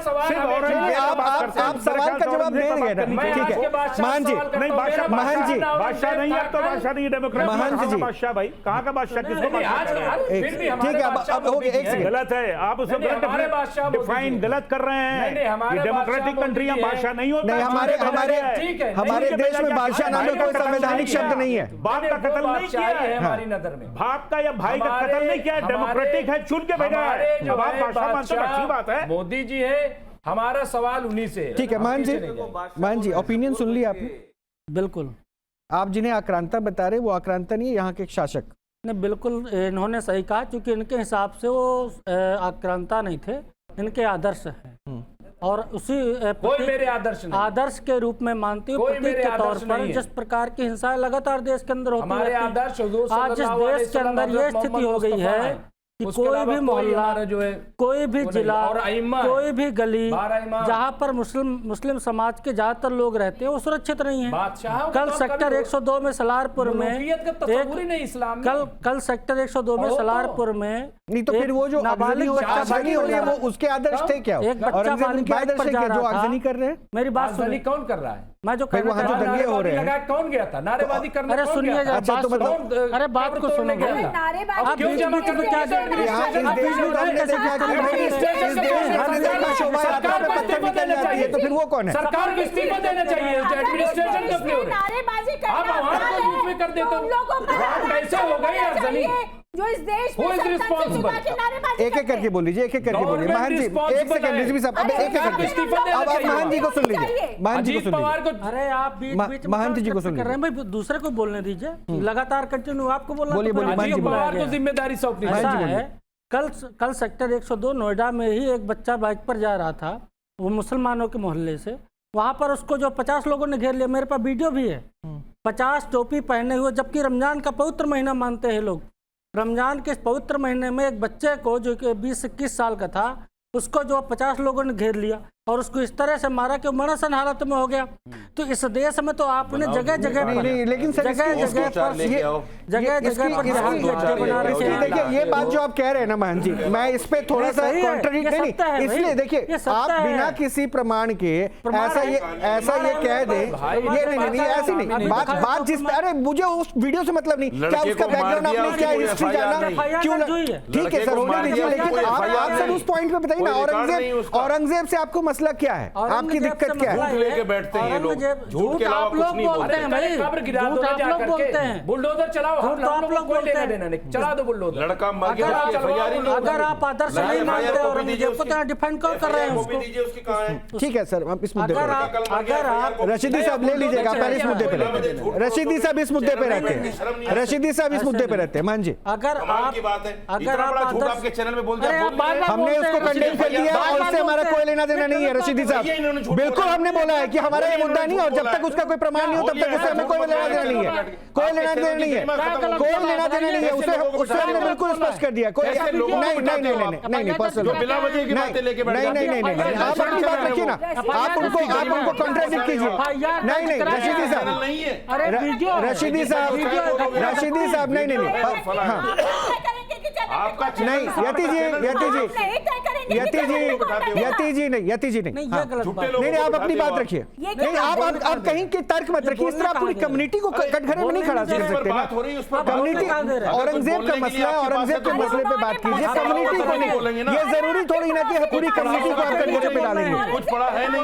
आप सवाल का जवाब दे देंगे ना, ठीक है। महंत जी, नहीं महंत जी, बादशाह नहीं है, अब तो बादशाह नहीं है, डेमोक्रेट महंत जी, बादशाह भाई कहाँ का बादशाह, किसको बादशाह? ठीक है, अब हो गया, एक सेकंड, गलत है, आप उसको डिफाइन गलत अलग कर रहे हैं। नहीं, हमारे डेमोक्रेटिक कंट्रियां बादशाह नहीं होता। नहीं, हमारे देश में बादशाह नाम का कोई संवैधानिक शब्द नहीं है। बाप का कत्ल नहीं किया है हमारी नजर में, बाप का या भाई का कत्ल नहीं किया है, डेमोक्रेटिक है, चुन के भेजा है। जब आप बादशाह मानते हैं अच्छी बात है। मोदी जी है, हमारा सवाल उन्हीं से। ठीक है मान जी ओपिनियन सुन लिया आपने। बिल्कुल, आप जिन्हें आक्रांता बता रहे वो आक्रांता नहीं है, यहाँ के एक शासक। नहीं, बिल्कुल इन्होंने सही कहा, क्योंकि इनके हिसाब से वो आक्रांता नहीं थे, इनके आदर्श हैं और उसी कोई मेरे आदर्श नहीं, आदर्श के रूप में मानते हुए प्रतीक के तौर पर जिस प्रकार की हिंसा लगातार देश के अंदर होती है, आज जिस देश के अंदर ये स्थिति हो गई है कि कोई भी मोहल्ला जो है, कोई भी जिला, कोई भी गली जहां पर मुस्लिम समाज के ज्यादातर लोग रहते हैं वो सुरक्षित नहीं है। कल सेक्टर 102 में सलारपुर में कल सेक्टर 102 में सलारपुर में नहीं तो फिर वो जो नाबालिग बच्चा हो रही है वो उसके आदर्श थे क्या? एक बच्चा बाइक पर जा रहा था। कर रहे हैं। मेरी बात सुनिए, कौन कर रहा है? मैं जो वहाँ जो दंगे हो रहे हैं, कौन गया था नारेबाजी करने? अरे सुनिए, अरे बात को सुनो, आप बीच बीच में क्या तो फिर वो कौन है? सरकार को इस्तीफा देना चाहिए, एडमिनिस्ट्रेशन को क्यों आप आवाज को बीच में कर देते हो? कैसे हो गई अर्जनी जो इस देश में एक एक करके बोल लीजिए, एक एक करके बोलिए। महान जी एक सेकंड, रिजवी साहब अब एक एक करके, अब आप महान जी को सुन लीजिए, महान जी को सुन लीजिए। अरे आप बीच महान जी को सुन कर रहे हैं भाई, दूसरे को बोलने दीजिए, लगातार कंटिन्यू आपको बोलना। बोलिए पवार को जिम्मेदारी सौंपनी है। कल सेक्टर 102 नोएडा में ही एक बच्चा बाइक पर जा रहा था, वो मुसलमानों के मोहल्ले से, वहां पर उसको जो 50 लोगों ने घेर लिया, मेरे पास वीडियो भी है, 50 टोपी पहने हुए, जबकि रमजान का पवित्र महीना मानते हैं लोग। रमजान के इस पवित्र महीने में एक बच्चे को जो कि 20-21 साल का था, उसको जो 50 लोगों ने घेर लिया और उसको इस तरह से मारा कि मरसन हालत में हो गया। तो इस देश में तो आपने जगह जगह पर, लेकिन देखिए ये बात जो आप कह रहे हैं ना महान जी, मैं इस पे थोड़ा सा कॉन्ट्रडिक्ट नहीं, इसलिए देखिए आप बिना किसी प्रमाण के ऐसा ये कह दे, ये नहीं ऐसी नहीं बात जिस, अरे मुझे उस वीडियो से मतलब नहीं, क्या उसका बैकग्राउंड आपने क्या हिस्ट्री जाना क्यों? ठीक है सर, होने दीजिए, लेकिन आप सर उस पॉइंट पे बताइए ना, औरंगजेब से आपको मसला क्या है, आपकी दिक्कत क्या है? झूठ लेके बैठते हैं ये लोग, झूठ के अलावा कुछ नहीं बोलते हैं भाई, झूठ आप लोग बोलते हैं, बुलडोजर चलाओ, आप लोग बोलते हैं, चला दो बुलडोजर। लड़का मर गया, अगर आप आदर्श नहीं मानते औरंगजेब को तो डिफेंड क्यों कर रहे हैं उसको? ठीक है सर, इस मुद्दे पर अगर आप रशीदी साहब ले लीजिएगा, पहले इस मुद्दे पे रहते हैं, रशीदी साहब इस मुद्दे पे रहते हैं, रशीदी साहब इस मुद्दे पे रहते हैं। मान जी अगर आप आपके चैनल में बोलते हैं, हमने उसको कंडेम कर दिया और उससे हमारा कोई लेना देना नहीं है रशीदी साहब, बिल्कुल हमने बोला है कि हमारा ये मुद्दा नहीं है, और जब तक उसका कोई प्रमाण नहीं हो तब तक उससे हमें कोई लेना देना नहीं है, कोई लेना देना नहीं है, कोई लेना देना नहीं है, उससे हमने बिल्कुल स्पष्ट कर दिया। कोई नहीं पर्सनल नहीं, आप अपनी बात रखिए ना, आप उनको कॉन्ट्रैडिक्ट कीजिए। नहीं रशीदी साहब, रशीदी साहब नहीं नहीं, यति जी नहीं, आप अपनी बात रखिए, नहीं आप कहीं के तर्क मत रखिए, इस तरह पूरी कम्युनिटी को कटघरे में नहीं खड़ा कर सकते ना। कम्युनिटी औरंगजेब का मसला है, औरंगजेब के मसले पे बात कीजिए, कम्युनिटी को नहीं, ये जरूरी थोड़ी ना कि पूरी कम्युनिटी को आप कटघरे पे डालेंगे। कुछ पड़ा है नहीं,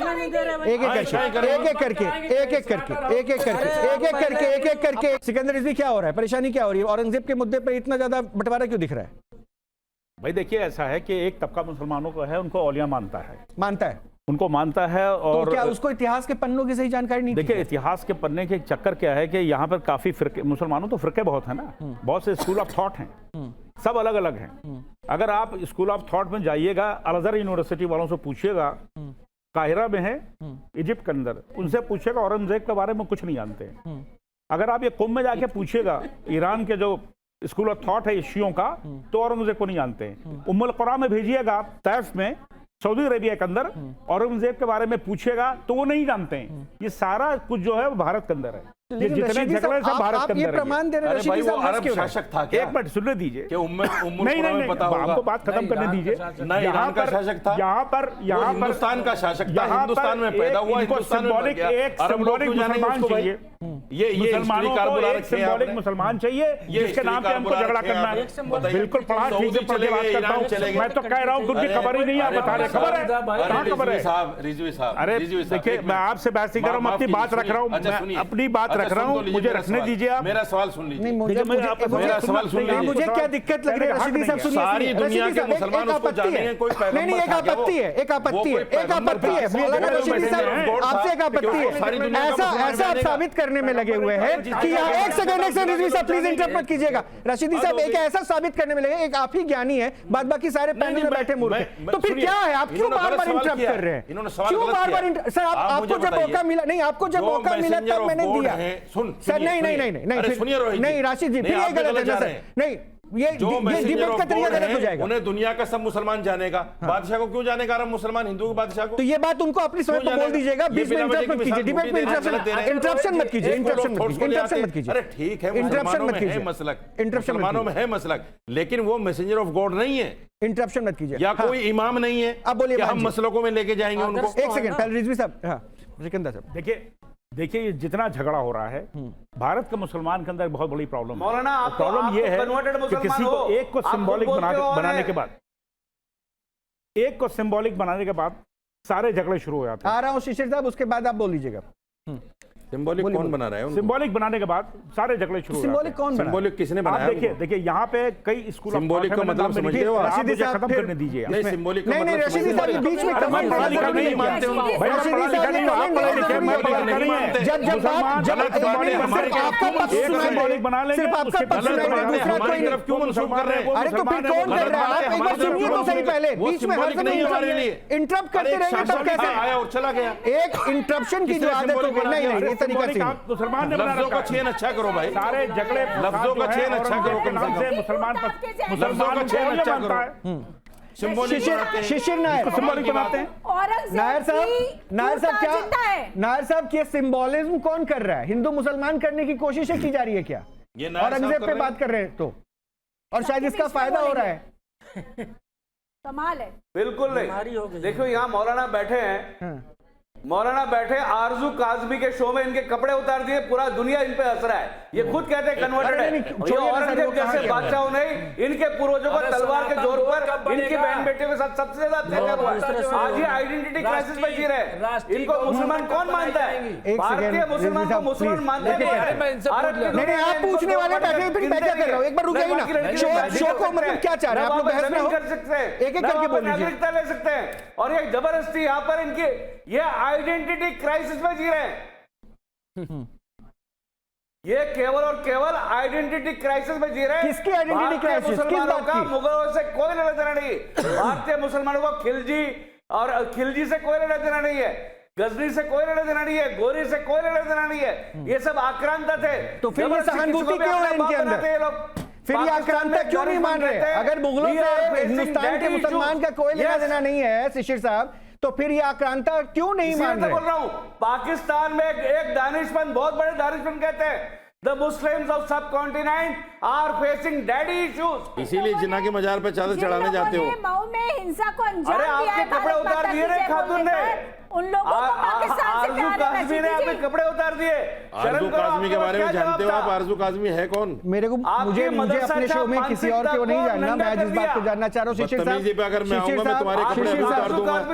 एक एक करके सिकंदर रिजवी क्या हो रहा है, परेशानी क्या हो रही है, औरंगजेब के मुद्दे पर इतना ज्यादा बंटवारा क्यों दिख रहा है? भाई देखिए ऐसा है कि एक तबका मुसलमानों को है, उनको औलिया मानता है, उनको मानता है, और तो क्या उसको इतिहास के पन्नों की सही जानकारी नहीं? देखिए इतिहास के पन्ने के चक्कर क्या है कि यहाँ पर काफी फिरके, मुसलमानों तो फिरके बहुत है ना, बहुत से स्कूल ऑफ थॉट हैं, सब अलग अलग हैं। अगर आप स्कूल ऑफ थॉट में जाइएगा, अल अज़हर यूनिवर्सिटी वालों से पूछिएगा, काहिरा में है इजिप्ट के अंदर, उनसे पूछिएगा औरंगजेब के बारे में कुछ नहीं जानते। अगर आप ये कुंभ में जाके पूछिएगा, ईरान के जो स्कूल ऑफ थॉट है शियों का, तो औरंगजेब को नहीं जानते हैं। उम्मुल क़ुरा में भेजिएगा आप, तैफ में, सऊदी अरेबिया के अंदर, औरंगजेब के बारे में पूछिएगा तो वो नहीं जानते हैं। ये सारा कुछ जो है वो भारत के अंदर है। लेकिन जितने रशीदी झगड़े साहब, सब भारत आप के ये अंदर है। प्रमाण दे रहे हैं, अरे भाई रशीदी वो साहब हंस अरब क्यों रहे हैं? शासक था क्या? एक मिनट सुनने दीजिए कि नहीं नहीं पता होगा हमको बात खत्म करने दीजिए। ना ईरान का शासक था, यहाँ पर हिंदुस्तान का शासक था, हिंदुस्तान में पैदा हुआ, हिंदुस्तान में मर गया। एक अरब लोग सिंबॉलिक क्यों जानेंगे मुसलमान उसको भाई? चाहिए, ये मुसलमानों को एक सिंबॉलिक मुसलमान चाहिए जिसके नाम पे हमको झगड़ा करना है। बिल्कुल पढ़ा ठीक से पढ़ के बात करता हूँ मैं, तो कह रहा हूँ खुद की खबर ही नहीं, आप बता रहे खबर है, कहाँ खबर है? रिजवी साहब, अरे देखिए मैं आपसे बहस नहीं कर रहा हूँ, अपनी बात रख रहा हूँ, मैं अपनी बात रख रहा हूँ, मुझे रखने दीजिए आप। मेरा सवाल सुन लीजिए, मेरा सवाल सुन लीजिए। मुझे क्या दिक्कत लग रही है रशीदी साहब, सुनिए, सारी दुनिया के मुसलमान उसको जानेंगे, कोई नहीं नहीं, एक आपत्ति है, एक आपत्ति है, एक आपत्ति है मौलाना रशीदी साहब, आपसे एक आपत्ति है। ऐसा आप साबित करने में लगे हुए हैं कि यहाँ एक सेकंड रिजवी साहब प्लीज इंटरप्ट मत कीजिएगा। रशीदी साहब एक ऐसा साबित करने में लगे, एक आप ही ज्ञानी है, बाद बाकी सारे पैनल में बैठे मूर्ख हैं, तो फिर क्या है? आप क्यों बार बार इंटरप्ट कर रहे हैं? क्यों बार बार? सर आपको जब मौका मिला, नहीं आपको जब मौका मिला तब मैंने दिया सर। नहीं नहीं नहीं नहीं नहीं राशिद जी, फिर ये गलत है ना सर, नहीं ये डिबेट का तरीका गलत हो जाएगा। उन्हें दुनिया का सब मुसलमान जानेगा, बादशाह को क्यों जानेगा अरब मुसलमान हिंदू के बादशाह को? तो ये बात उनको अपनी समय पर बोल दीजिएगा, बीच में इंटरप्ट मत कीजिए, डिबेट में इंटरप्शन मत कीजिए, इंटरप्शन मत कीजिए। अरे ठीक है, इंटरप्शन मत कीजिए, मुसलमानों में है मसलक, लेकिन वो मैसेंजर ऑफ गॉड नहीं है। इंटरप्शन मत कीजिए, या कोई इमाम नहीं है अब बोलिए, हम मसलकों में लेके जाएंगे उनको। एक सेकंड पहले रिजवी साहब, हाँ सिकंदर साहब, देखिए ये जितना झगड़ा हो रहा है भारत के मुसलमान के अंदर बहुत बड़ी प्रॉब्लम है। मौलाना प्रॉब्लम ये है कि किसी को एक को सिंबॉलिक बनाने के बाद, एक को सिंबॉलिक बनाने के बाद सारे झगड़े शुरू हो जाते हैं। आ रहा हूँ शिशिर साहब, उसके बाद आप बोल लीजिएगा। सिंबॉलिक कौन बना रहा है? सिंबॉलिक बनाने के बाद सारे झगड़े शुरू हो जाते हैं। सिंबॉलिक कौन बना? सिंबॉलिक किसने बनाया? आप देखिए यहाँ पे कई स्कूल सिंबॉलिक का मतलब समझते हो? रशीदी साहब खत्म करने दीजिए। नहीं सिंबॉलिक का नहीं रशीदी साहब बीच में कमेंट नहीं मानते हो भाई, रशीदी साहब नहीं, आप पढ़े लिखे, मैं पढ़ा नहीं है। जब सिंबॉलिक बना लेंगे, सिर्फ आपका पक्ष दूसरा कोई नहीं, क्यों मंसूब कर रहे हैं? अरे तो फिर कौन कर रहा है? आप एक बार सुनिए तो सही पहले, बीच में हर समय इंटरप्ट करते रहेंगे तब कैसे? आया और चला गया। एक इंटरप्शन की जो आदत हो गई, नहीं नहीं ये तरीका से मुसलमान ने लफ्जों का चयन अच्छा करो भाई, सारे झगड़े लफ्जों का चयन अच्छा करो, कम से कम मुसलमान लफ्जों का चयन अच्छा करो। शिशिर नायर सिंबॉलिक बनाते हैं। नायर साहब क्या, नायर साहब की सिंबॉलिज्म कौन कर रहा है? हिंदू मुसलमान करने की कोशिशें की जा रही है क्या? औरंगजेब पे बात कर रहे हैं तो, और शायद इसका फायदा हो रहा है। कमाल है। बिल्कुल नहीं। देखो यहाँ मौलाना बैठे हैं, मौलाना बैठे आरजू काजमी के शो में इनके कपड़े उतार दिए, पूरा दुनिया इन पे हंस रहा है। ये खुद कहते हैं कन्वर्टेड है। औरंगजेब जैसे बादशाहों ने इनके पूर्वजों को तलवार के जोर पर इनकी बहन बेटियों के साथ सबसे ज्यादा अत्याचार हुआ है। आज ये आइडेंटिटी क्राइसिस में जी रहे हैं। इनको मुसलमान कौन मानता है? भारतीय मुसलमान को मुसलमान मानते हैं। नहीं आप पूछने वाले बैठे, फिर मैं क्या कर रहा हूँ? एक बार रुकिए ना, शो को मतलब क्या चाह रहे हैं आप लोग? बहस में कर सकते हैं, एक एक करके बोल लीजिए। नागरिकता ले सकते हैं, और ये जबरदस्ती यहाँ पर इनकी ये आइडेंटिटी क्राइसिस में जी रहे हैं। ये केवल और केवल आइडेंटिटी क्राइसिस में जी रहे हैं। किसकी आइडेंटिटी क्राइसिस? मुसलमानों का मुगलों से कोई लेना देना नहीं। भारतीय मुसलमानों को खिलजी और खिलजी से कोई लेना देना नहीं है, गजनी से कोई लेना देना नहीं है, गोरी से कोई लेना देना नहीं है। ये सब आक्रांता थे। तो फिर ये सहानुभूति क्यों है इनके अंदर? फिर ये आक्रांता क्यों नहीं मान रहे? अगर मुगलों से हिंदुस्तान के मुसलमान का कोई लेना देना नहीं है शिशिर साहब, तो फिर ये आक्रांता क्यों नहीं मान रहे? बोल रहा हूं, पाकिस्तान में एक दानिशमंद, बहुत बड़े दानिशमंद कहते हैं The Muslims of subcontinent are facing daddy issues। इसीलिए जिन्ना के मजार पे चादर चढ़ाने जाते हो। मऊ में हिंसा को अंजाम अरे दिया आपके है कपड़े उतार दिए रे खातून ने, उन लोगों को पाकिस्तान से प्यार है। काज़मी ने आपके कपड़े उतार दिए। आरजू काज़मी के बारे में जानते हो आप? आरजू काज़मी है कौन? मेरे को मुझे अपने शो में किसी और को नहीं जानना, मैं जिस बात को जानना चाह रहा हूँ शिशिर साहब, पे अगर मैं आऊंगा मैं तुम्हारे कपड़े भी उतार दूंगा।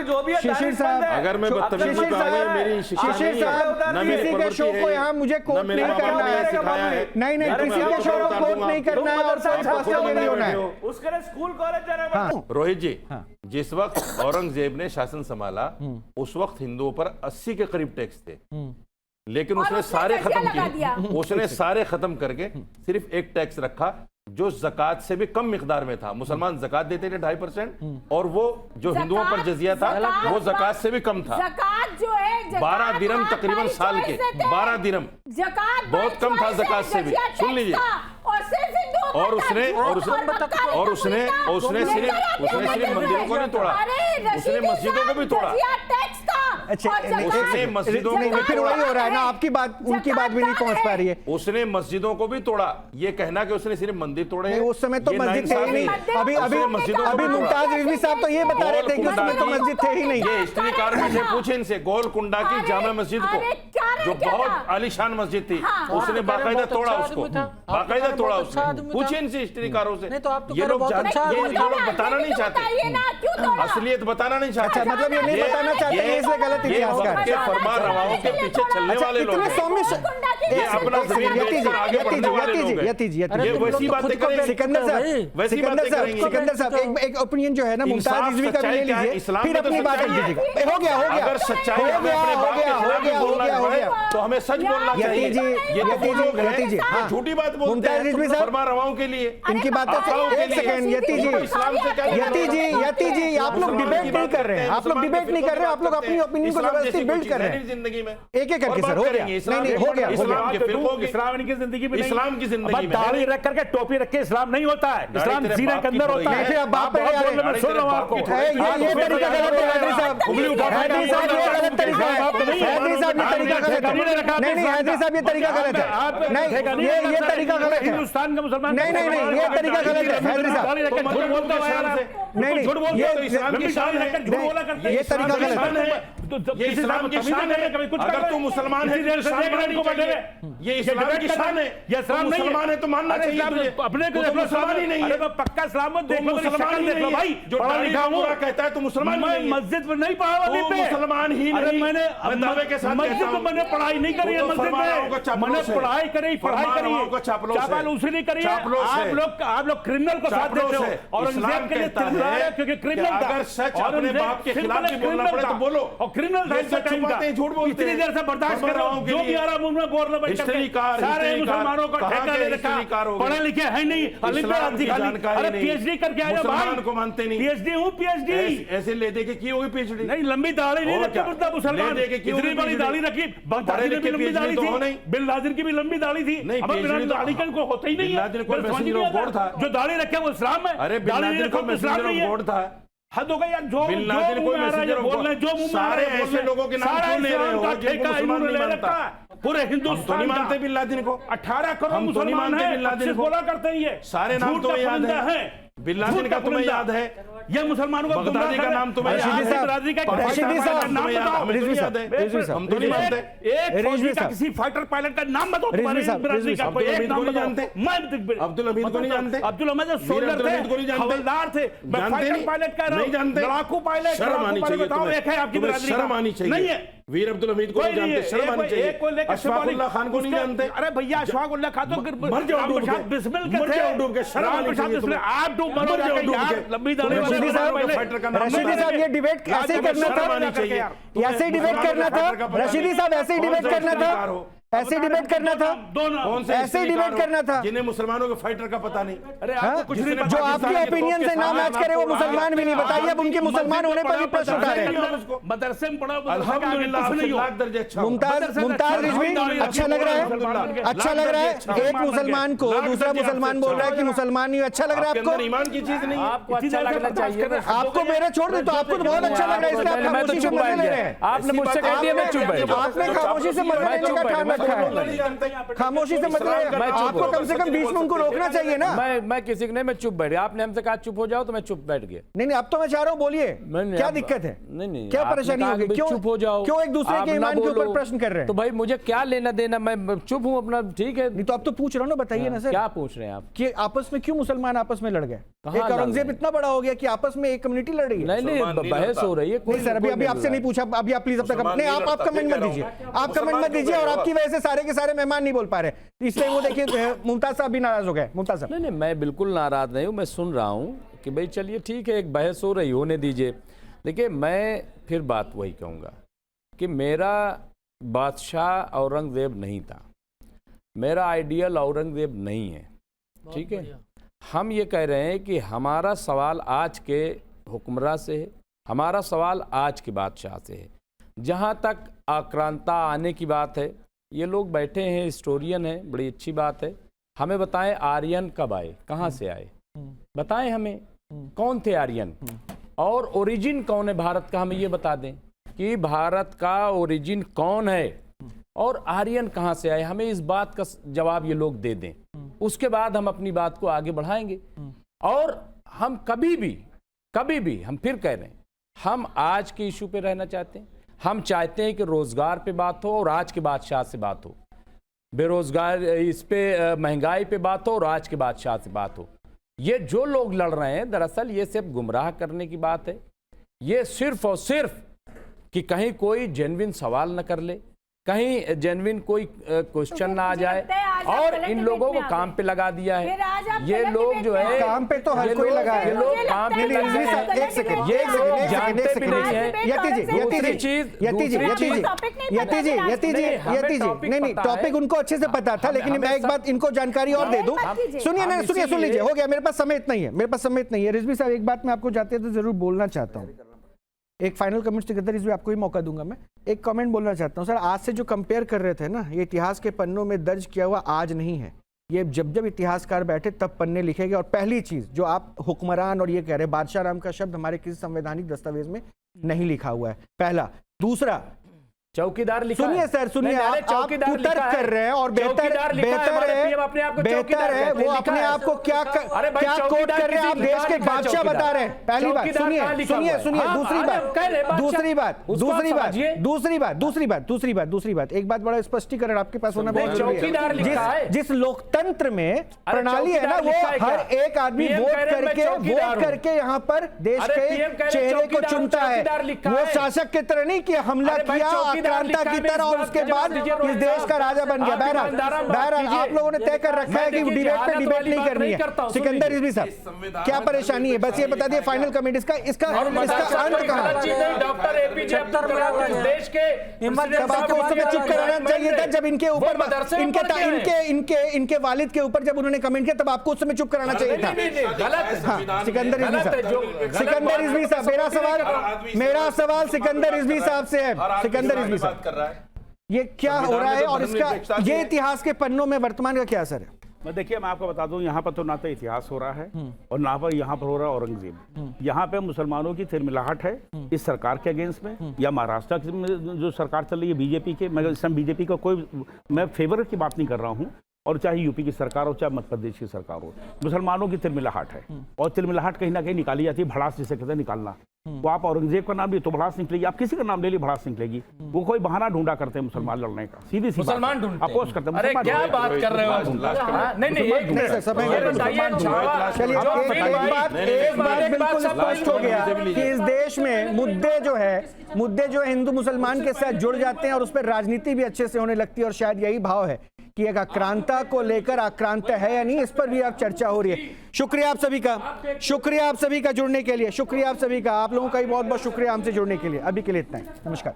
शिशिर साहब, अगर मैं बदतमीजी पे आऊंगा मेरी शिक्षा शिशिर साहब, किसी के शो को यहाँ मुझे कोट नहीं करना है। नहीं नहीं, किसी के शो को कोट नहीं करना है और कोई फासला नहीं होना है। उसके लिए स्कूल कॉलेज जाना है। रोहित जी, जिस वक्त औरंगजेब ने शासन संभाला उस वक्त हिंदुओं पर 80 के करीब टैक्स थे, लेकिन उसने सारे खत्म किए। उसने सारे खत्म करके सिर्फ एक टैक्स रखा जो ज़कात से भी कम मिकदार में था। मुसलमान ज़कात देते थे 2.5%, और वो जो हिंदुओं पर जजिया था वो ज़कात से भी कम था। ज़कात जो है 12 दिरहम तकरीबन साल के, 12 दिरहम बहुत कम था ज़कात से भी। सुन लीजिए, और उसने सिर्फ मंदिरों को नहीं तोड़ा, उसने मस्जिदों को भी तोड़ा। अच्छा, उसने मस्जिदों नहीं, को फिर वही हो रहा है ना, आपकी बात उनकी बात भी नहीं पहुंच पा रही है। उसने मस्जिदों को भी तोड़ा। ये कहना कि उसने सिर्फ मंदिर तोड़े हैं, उस समय तो ये मस्जिद थे ही नहीं। अभी मुमताज रिजवी साहब तो ये बता रहे थे कि उसमें तो मस्जिद थे ही नहीं। ये हिस्ट्रीकार से पूछे इनसे, गोलकुंडा की जामा मस्जिद को, जो बहुत आलीशान मस्जिद थी, उसने बाकायदा तोड़ा उसको, बाकायदा तोड़ा उसने। पूछे इनसे हिस्ट्रीकारों से। ये लोग बताना नहीं चाहते, असलियत बताना नहीं चाहते। मतलब ये नहीं बताना चाहते, ये इसलिए गलत इतिहासकार के फरमान रवाओं के पीछे चलने वाले लोग हैं। ये अपना जमीन बेचकर आगे बढ़ने वाले लोग हैं। ये वैसी बातें करेंगे सिकंदर साहब एक ओपिनियन जो है ना मुमताज रिजवी का ले लीजिए, फिर अपनी बात रख दीजिएगा। हो गया अगर सच्चाई हो गया तो हमें सच बोलना चाहिए। ये झूठी बात बोलते हैं फरमान रवाओं के लिए। इनकी बातों से एक सेकंड, यति जी आप लोग डिबेट नहीं कर रहे हैं, आप लोग डिबेट नहीं कर रहे, आप लोग अपनी ओपिनियन को जबरदस्ती बिल्ड कर रहे हैं जिंदगी में। एक एक करके सर, हो गया नहीं हो गया। इस्लाम की जिंदगी में, इस्लाम की जिंदगी में दाढ़ी रख करके टोपी रख के इस्लाम नहीं होता है, इस्लाम जीने के अंदर होता है। फिर अब बाप पे सुन रहा हूं आपको, ये तरीका गलत है हैदरी साहब, हैदरी साहब ये गलत तरीका है, हैदरी साहब ये तरीका गलत है। नहीं हैदरी साहब ये तरीका गलत है, नहीं ये तरीका गलत है। हिंदुस्तान का मुसलमान नहीं ये तरीका गलत है हैदरी साहब, नहीं ये इस्लाम की शान है, झूठ बोला करते हैं, ये तरीका गलत है। ये इस्लाम की शान है। अगर तू मुसलमान है, ये इस्लाम की शान है। ये इस्लाम नहीं मुसलमान है तो मानना चाहिए तुझे। अपने को मुसलमान ही नहीं है। अरे पक्का इस्लाम मत देखो, मुसलमान देख लो भाई, जो पढ़ा लिखा हुआ कहता है तो मुसलमान मैं मस्जिद में नहीं पढ़ा अभी पे, मुसलमान ही अरे नहीं। मैंने दावे के साथ मस्जिद में मैंने पढ़ाई नहीं करी है, मस्जिद में मैंने पढ़ाई करी चापल उसी नहीं करी है। आप लोग क्रिमिनल को साथ देते हो और इस्लाम के लिए क्योंकि क्रिमिनल था। अगर सच अपने बाप के खिलाफ भी बोलना पड़े तो बोलो, और क्रिमिनल झूठ बोलते इतनी देर से बर्दाश्त कर रहा हूं, जो भी आ रहा मुंह में बोल रहे सारे मुसलमानों को ठेका दे रखा, पढ़े लिखे है नहीं, अरे पीएचडी करके आया भाई को मानते नहीं। पीएचडी हूं, पीएचडी ऐसे ले दे के की होगी पीएचडी? नहीं, लंबी दाढ़ी नहीं रखता मुसलमान, इतनी बड़ी दाढ़ी रखी, बगदादी ने भी लंबी दाढ़ी थी, बिन लादेन की भी लंबी दाढ़ी थी। अब बिना दाढ़ी का को होता ही नहीं है, जो दाढ़ी रखे वो इस्लाम है, अरे बिन लादेन को इस्लाम नहीं है। हद हो गई यार, जो बिन लादेन को बोल रहे हैं, जो मुंह सारे ऐसे लोगों के नाम क्यों ले रहे हो ठेका इन्होंने ले रखा है पूरे हिंदुस्तान। नहीं मानते बिन लादेन को, 18 करोड़ मुसलमान हैं, 25 बोला करते हैं। ये सारे नाम तो याद है, बिन लादेन का तुम्हें याद है, ये मुसलमानों का बगदादी का नाम तुम्हें याद है, हम तो नहीं मानते। एक फौजी का किसी फाइटर पायलट का नाम बताओ, तुम्हारे बिरादरी का कोई एक नाम बताओ। मैं अब्दुल हमीद को नहीं जानते, अब्दुल हमीद सोल्जर थे, हवलदार थे, फाइटर पायलट का नहीं जानते, लड़ाकू पायलट, शर्म आनी चाहिए बताओ एक है आपकी बिरादरी, शर्म आनी चाहिए। नहीं है वीर अब्दुल हमीद को नहीं जानते, शर्म आनी चाहिए। अशफाकुल्लाह खान को नहीं जानते, अरे भैया अशफाकुल्लाह खान तो मर जाओ डूब के, बिस्मिल के मर जाओ डूब के, शर्म आनी चाहिए। आप डूब मर जाओ यार, लंबी दाढ़ी रशीदी साहब ये डिबेट ऐसे ही करना था, ऐसे ही डिबेट करना था रशीदी साहब, ऐसे ही डिबेट करना था, ऐसे डिबेट करना था, ऐसे ही डिबेट करना था, जिन्हें मुसलमानों के फाइटर का पता नहीं। अरे आपको कुछ नहीं पता, जो आपकी ओपिनियन से ना मैच करे वो मुसलमान भी नहीं। बताइए अब उनके मुसलमान होने पर भी प्रश्न उठा रहे हैं। मदरसे में पढ़ा, अल्हम्दुलिल्लाह लाख दर्जे अच्छा। मुमताज रिजवी अच्छा लग रहा है, अच्छा लग रहा है। एक मुसलमान को दूसरा मुसलमान बोल रहा है कि मुसलमान नहीं, अच्छा लग रहा है आपको? ईमान की चीज नहीं, आपको अच्छा लगना चाहिए। आपको मेरे छोड़ दे तो आपको तो बहुत अच्छा लग रहा है, इसलिए आप खामोशी से मजे ले रहे हैं। आपने मुझसे कह दिया मैं चुप बैठ, आपने खामोशी से मजे लेने का ठान रखा है, खामोशी से मतलब आपको कम से कम बीच में उनको रोकना चाहिए ना। मैं किसी को नहीं, मैं चुप बैठ गया। आपने हमसे कहा चुप हो जाओ तो मैं चुप बैठ गया। नहीं अब तो मैं चाह रहा हूँ, बोलिए क्या दिक्कत है, नहीं क्या परेशानी होगी, क्यों चुप हो जाओ, क्यों एक दूसरे के ईमान के ऊपर प्रश्न कर रहे हैं? तो भाई मुझे क्या लेना देना, मैं चुप हूँ अपना, ठीक है। नहीं तो अब तो पूछ रहा हूँ ना, बताइए ना सर, क्या पूछ रहे हैं आप कि आपस में क्यों मुसलमान आपस में लड़ गए? एक औरंगजेब इतना बड़ा हो गया कि आपस में एक कम्युनिटी लड़ रही है। नहीं बहस हो रही है। नहीं सर, अभी आपसे नहीं पूछा, अभी आप प्लीज अब तक नहीं, आप कमेंट मत दीजिए, आप कमेंट मत दीजिए। और आपकी वजह से सारे के सारे मेहमान नहीं बोल पा रहे, इसलिए वो देखिए मुमताज साहब भी नाराज हो गए। मुमताज साहब नहीं मैं बिल्कुल नाराज नहीं हूँ, मैं सुन रहा हूँ कि भाई चलिए ठीक है, एक बहस हो रही, होने दीजिए। देखिए मैं फिर बात वही कहूँगा कि मेरा बादशाह औरंगजेब नहीं था, मेरा आइडियल औरंगजेब नहीं है, ठीक है। हम ये कह रहे हैं कि हमारा सवाल आज के हुक्मरान से है, हमारा सवाल आज के बादशाह से है। जहाँ तक आक्रांता आने की बात है, ये लोग बैठे हैं, हिस्टोरियन हैं, बड़ी अच्छी बात है। हमें बताएं आर्यन कब आए, कहाँ से आए, बताएं हमें कौन थे आर्यन, और ओरिजिन कौन है भारत का, हमें ये बता दें। कि भारत का ओरिजिन कौन है और आर्यन कहाँ से आए, हमें इस बात का जवाब ये लोग दे दें, उसके बाद हम अपनी बात को आगे बढ़ाएंगे। और हम कभी भी हम फिर कह रहे हैं, हम आज के इशू पे रहना चाहते हैं। हम चाहते हैं कि रोजगार पे बात हो और आज के बादशाह से बात हो, बेरोजगार इस पे महंगाई पे बात हो और आज के बादशाह से बात हो। ये जो लोग लड़ रहे हैं दरअसल ये सिर्फ गुमराह करने की बात है। ये सिर्फ और सिर्फ कि कहीं कोई जेन्युइन सवाल न कर ले, कहीं जेन्युइन कोई क्वेश्चन ना आ जाए, और इन लोगों को काम पे लगा दिया है। ये लोग जो है काम पे तो हर कोई लगा है, ये लोग काम पे लगे हैं। एक सेकंड, ये लोग जानते भी नहीं है। नहीं, टॉपिक उनको अच्छे से पता था, लेकिन मैं एक बात इनको जानकारी और दे दूं। सुनिए, सुन लीजिए, हो गया, मेरे पास समय इतना ही है। रिजवी साहब, एक बात मैं आपको जाते तो जरूर बोलना चाहता हूँ। एक फाइनल कमेंट सिकंदर रिजवी आपको ही मौका दूंगा। मैं एक कमेंट बोलना चाहता हूँ सर। आज से जो कंपेयर कर रहे थे ना, ये इतिहास के पन्नों में दर्ज किया हुआ आज नहीं है। ये जब इतिहासकार बैठे तब पन्ने लिखेंगे। और पहली चीज जो आप हुक्मरान और ये कह रहे, बादशाह नाम का शब्द हमारे किसी संवैधानिक दस्तावेज में नहीं लिखा हुआ है, पहला। दूसरा, चौकीदार लिखा है। सुनिए सर, सुनिए, आप कुतर्क कर रहे हैं और बेहतर है वो अपने आप को क्या कोट कर रहे हैं। आप देश के बादशाह बता रहे हैं। पहली बात सुनिए। दूसरी बात एक बात बड़ा स्पष्टीकरण आपके पास होना बहुत जरूरी है। जिस लोकतंत्र में प्रणाली है ना, वो हर एक आदमी वोट करके यहाँ पर देश के चेहरे को चुनता है। वो शासक की तरह नहीं कि हमला किया क्रांता की तरह और उसके बाद इस देश का राजा बन गया। बहरहाल आप लोगों ने तय कर रखा है कि डिबेट नहीं करनी है। सिकंदर रिजवी साहब, क्या परेशानी है, बस ये बता दिए। फाइनल कमेंट इसका अंत कहां? डॉक्टर एपीजे अब्दुल कलाम देश के आपको उस समय चुप कराना चाहिए था जब इनके ऊपर इनके वालिद के ऊपर जब उन्होंने कमेंट किया, तब आपको उस समय चुप कराना चाहिए था। सिकंदर रिजवी साहब, मेरा सवाल सिकंदर रिजवी साहब से है। सिकंदर रिजवी साहब, ये क्या हो रहा है और इसका ये इतिहास के पन्नों में वर्तमान का क्या असर है? मैं देखिए, मैं आपको बता दूं, यहाँ पर तो ना तो इतिहास हो रहा है और ना पर यहाँ पर हो रहा है औरंगजेब। यहाँ पे मुसलमानों की तिरमिलाहट है इस सरकार के अगेंस्ट में, या महाराष्ट्र की जो सरकार चल रही है बीजेपी के। मैं इस समय बीजेपी का मैं फेवर की बात नहीं कर रहा हूँ, और चाहे यूपी की सरकार हो चाहे मध्य प्रदेश की सरकार हो, मुसलमानों की तिरमिलाहट है। और तिरमिलाहट कहीं ना कहीं निकाली जाती है, भड़ास जिसे कहते हैं निकालना। वो आप औरंगजेब का नाम लिए तो भड़ास निकलेगी, आप किसी का नाम ले ली भड़ास निकलेगी। वो कोई बहाना ढूंढा करते हैं मुसलमान लड़ने का, सीधी सी मुसलमान अपोज करते हैं। अरे क्या बात कर रहे हो? नहीं, एक बात बिल्कुल स्पष्ट हो गया कि इस देश में मुद्दे जो है हिंदू मुसलमान के साथ जुड़ जाते हैं और उस पर राजनीति भी अच्छे से होने लगती है। और शायद यही भाव है कि एक आक्रांता को लेकर आक्रांत है या नहीं, इस पर भी अब चर्चा हो रही है। शुक्रिया आप सभी का जुड़ने के लिए। शुक्रिया आप सभी का, आप लोगों का भी बहुत बहुत शुक्रिया हमसे जुड़ने के लिए। अभी के लिए इतना ही, नमस्कार।